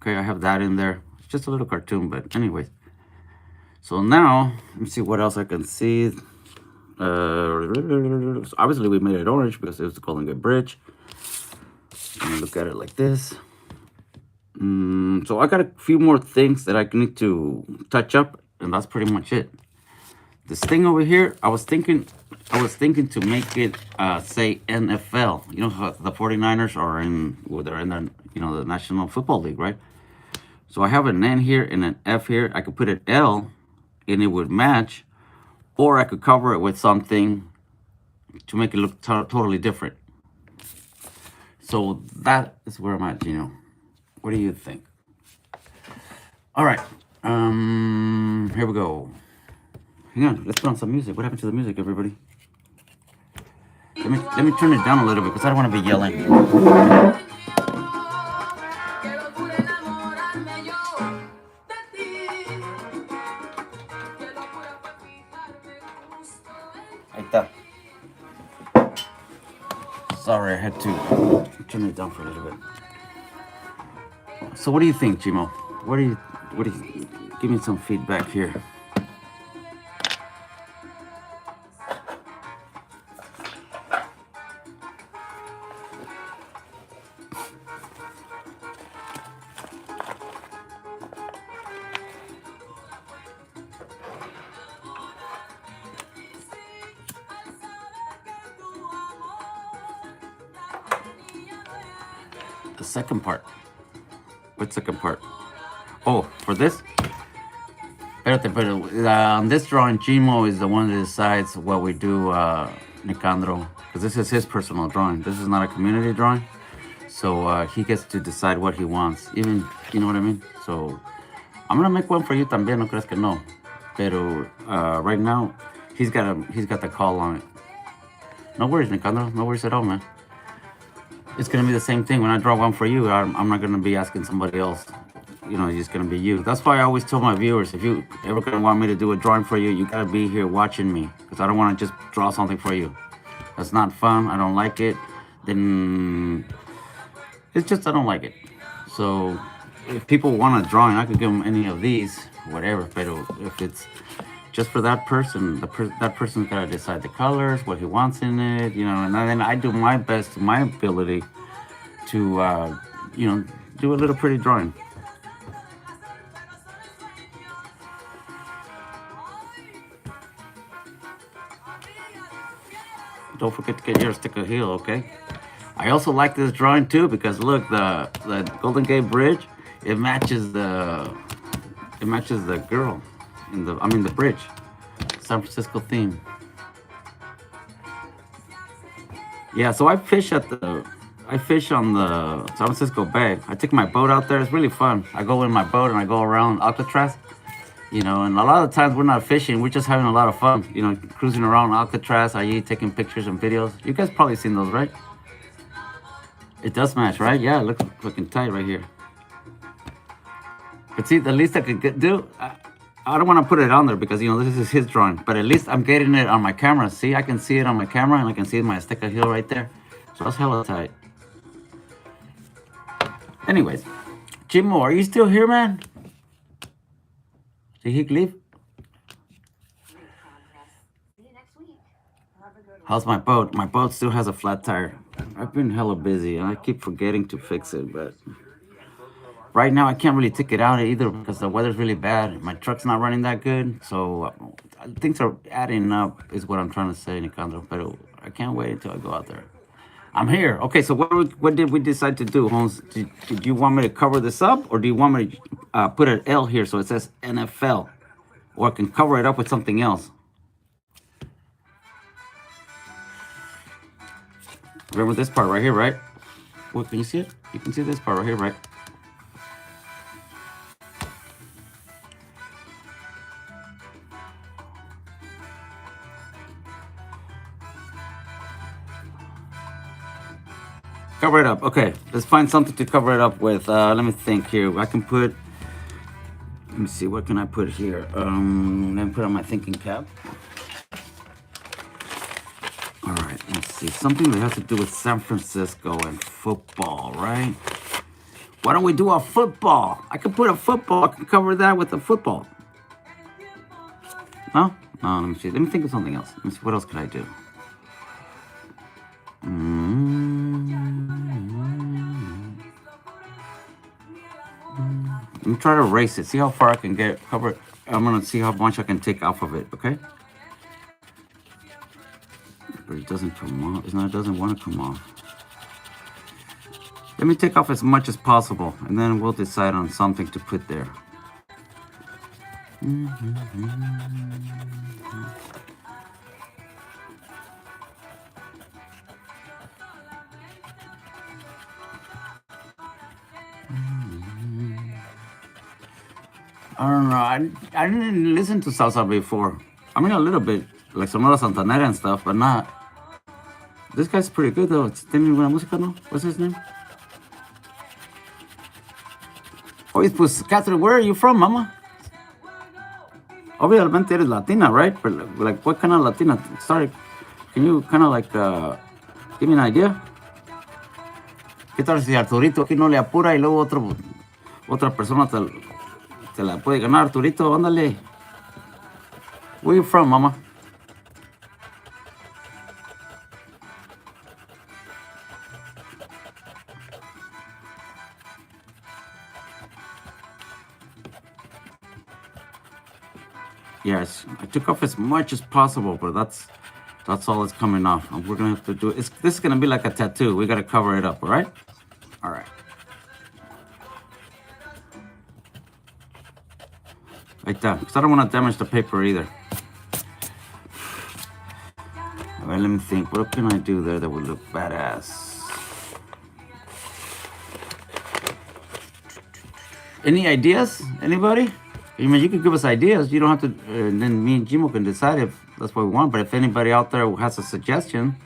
Okay, I have that in there. It's just a little cartoon, but anyways. So now, let me see what else I can see. Obviously, we made it orange because it was the Golden Gate Bridge. And look at it like this. So I got a few more things that I need to touch up, and that's pretty much it. This thing over here, I was thinking to make it say NFL. You know how the 49ers are in, well, they're in the, the National Football League, right? So I have an N here and an F here. I could put an L and it would match, or I could cover it with something to make it look totally different. So that is where I'm at, Gino. What do you think? All right. Here we go. Hang on, let's put on some music. What happened to the music, everybody? Let me turn it down a little bit because I don't want to be yelling. Ahí está. Sorry, I had to turn it down for a little bit. So what do you think, Jimo? What do you give me some feedback here? The second part. What second part? Oh, for this? But on this drawing, Chimo is the one that decides what we do, Nicandro, because this is his personal drawing. This is not a community drawing, so he gets to decide what he wants. Even, you know what I mean? So I'm gonna make one for you también, no creas que no. Pero right now, he's got the call on it. No worries, Nicandro. No worries at all, man. It's gonna be the same thing. When I draw one for you, I'm not gonna be asking somebody else. It's just gonna be you. That's why I always tell my viewers, if you ever gonna want me to do a drawing for you, you gotta be here watching me, because I don't want to just draw something for you. That's not fun. I don't like it. Then it's just I don't like it. So if people want a drawing, I could give them any of these, whatever. But if it's just for that person, that person's gotta decide the colors, what he wants in it, and then I do my best to my ability to, do a little pretty drawing. Don't forget to get your sticker heel, okay? I also like this drawing too because look, the Golden Gate Bridge, it matches the girl the bridge. San Francisco theme. Yeah, so I fish on the San Francisco Bay. I take my boat out there. It's really fun. I go in my boat and I go around Alcatraz. And a lot of times we're not fishing. We're just having a lot of fun. Cruising around Alcatraz, i.e. taking pictures and videos. You guys probably seen those, right? It does match, right? Yeah, it looks looking tight right here. But see, the least I could do, I don't want to put it on there because, this is his drawing. But at least I'm getting it on my camera. See, I can see it on my camera and I can see my sticker heel right there. So that's hella tight. Anyways, Jimo, are you still here, man? Did he leave? How's my boat? My boat still has a flat tire. I've been hella busy and I keep forgetting to fix it, but right now I can't really take it out either because the weather's really bad. My truck's not running that good, so things are adding up is what I'm trying to say, Nicandro, but I can't wait until I go out there. I'm here. Okay, so what did we decide to do, Holmes? Did you want me to cover this up, or do you want me to put an L here so it says NFL? Or I can cover it up with something else. Remember this part right here, right? Well, can you see it? You can see this part right here, right? Cover it up. Okay, let's find something to cover it up with. Let me think here. Let me see, what can I put here? Let me put on my thinking cap. All right, let's see. Something that has to do with San Francisco and football, right? Why don't we do a football? I could put a football. I can cover that with a football. No? No, let me see. Let me think of something else. Let me see. What else could I do? me try to erase it. See how far I can get cover. I'm gonna see how much I can take off of it. Okay. But it doesn't come off. It's not. It doesn't want to come off. Let me take off as much as possible, and then we'll decide on something to put there. I don't know. I didn't listen to salsa before. I mean, a little bit, like Sonora Santanera and stuff, but not. This guy's pretty good though. ¿Tiene buena música, no? What's his name? Oh, pues, Catherine, where are you from, mama? Obviamente eres Latina, right? But like, what kind of Latina? Sorry, can you kind of like give me an idea? ¿Qué tal si Arturito aquí no le apura y luego otra persona te la puede ganar, Arturito? Ándale. Where you from, mama? Yes, I took off as much as possible, but that's all that's coming off. And we're gonna have to do this is gonna be like a tattoo. We gotta cover it up, all right? All right. Like that, because I don't want to damage the paper either. All right, let me think. What can I do there that would look badass? Any ideas? Anybody? I mean, you can give us ideas. You don't have to, and then me and Jimo can decide if that's what we want. But if anybody out there has a suggestion,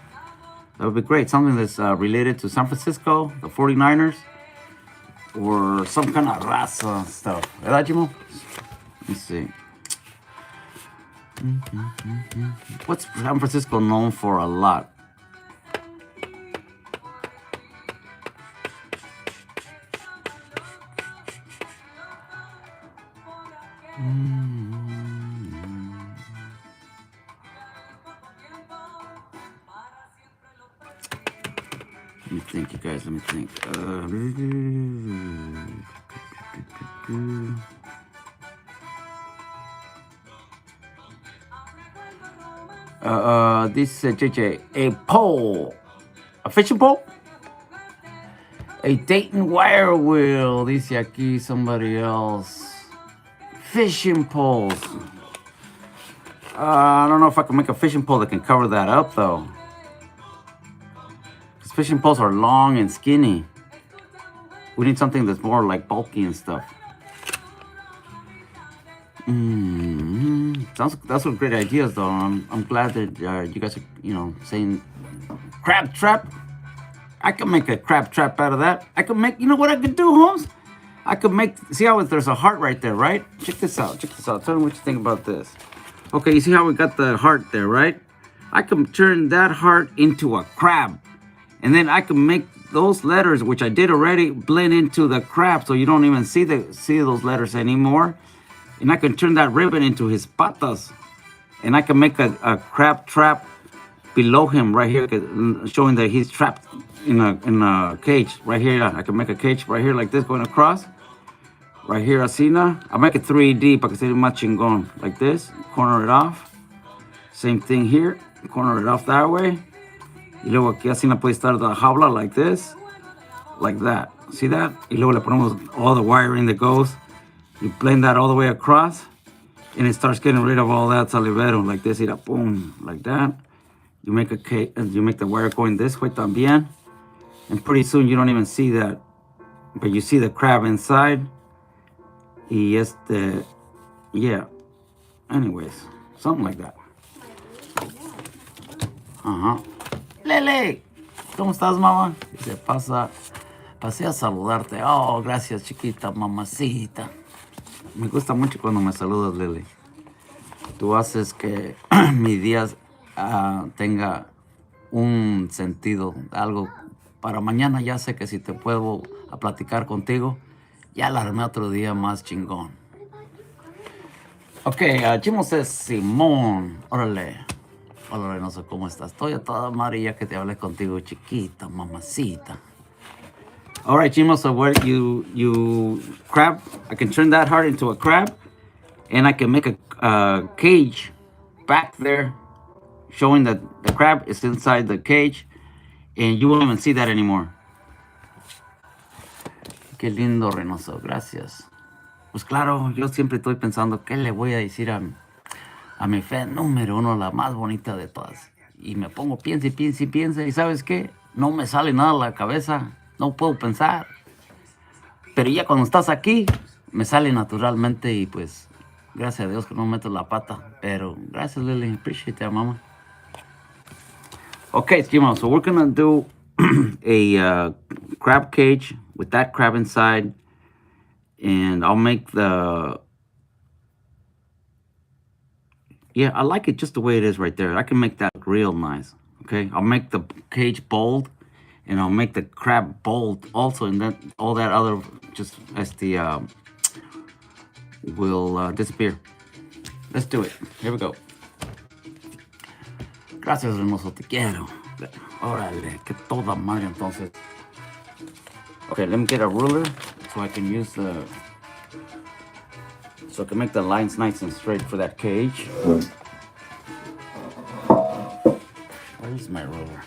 that would be great. Something that's related to San Francisco, the 49ers, or some kind of raza stuff. Right, Jimo? Let me see. What's San Francisco known for a lot? Let me think, you guys. Let me think. This JJ, a pole, a fishing pole, a Dayton wire wheel. Dice aquí somebody else. Fishing poles. I don't know if I can make a fishing pole that can cover that up though. Because fishing poles are long and skinny. We need something that's more like bulky and stuff. That's some great ideas though. I'm glad that you guys are, saying crab trap. I can make a crab trap out of that. I can make, you know what I could do, Holmes? I could make, see how there's a heart right there, right? Check this out. Tell me what you think about this. Okay, you see how we got the heart there, right? I can turn that heart into a crab. And then I can make those letters, which I did already, blend into the crab so you don't even see those letters anymore. And I can turn that ribbon into his patas. And I can make a crab trap below him right here, showing that he's trapped in a cage. Right here, I can make a cage right here like this going across. Right here, Asina. I'll make it 3D para que sea más chingón. Like this, corner it off. Same thing here, corner it off that way. Y luego aquí Asina puede estar la jaula like this, like that. See that? Y luego le ponemos all the wiring that goes. You blend that all the way across, and it starts getting rid of all that salivero, like this, boom, like that. You make a cake, and you make the wire going this way también, and pretty soon you don't even see that, but you see the crab inside. Y yeah. Anyways, something like that. Lele, ¿cómo estás, mamá? ¿Qué pasa? Pasé a saludarte. Oh, gracias, chiquita, mamacita. Me gusta mucho cuando me saludas, Lily. Tú haces que mi día tenga un sentido, algo para mañana. Ya sé que si te puedo a platicar contigo, ya la armé otro día más chingón. Ok, Jimo says Simón. Órale. Hola, Reynoso, ¿cómo estás? Estoy a toda amarilla que te hablé contigo, chiquita, mamacita. All right, Chimo. So where you crab? I can turn that heart into a crab, and I can make a cage back there, showing that the crab is inside the cage, and you won't even see that anymore. Qué lindo, Reynoso. Gracias. Pues claro, yo siempre estoy pensando qué le voy a decir a mi fan número uno, la más bonita de todas. Y me pongo piensa y piensa y piensa, y ¿sabes qué? No me sale nada a la cabeza, no puedo pensar. Pero ya cuando estás aquí, me sale naturalmente y pues, gracias a Dios que no meto la pata. Pero gracias, Lily, appreciate that, mama. Okay, Timo, so we're gonna do a crab cage with that crab inside. And I'll make the... Yeah, I like it just the way it is right there. I can make that look real nice. Okay, I'll make the cage bold, and I'll make the crab bold also, and then all that other just as the will disappear. Let's do it. Here we go. Gracias, hermoso, te quiero. Órale, que toda madre entonces. Okay, let me get a ruler so I can use the... So I can make the lines nice and straight for that cage. Where is my ruler?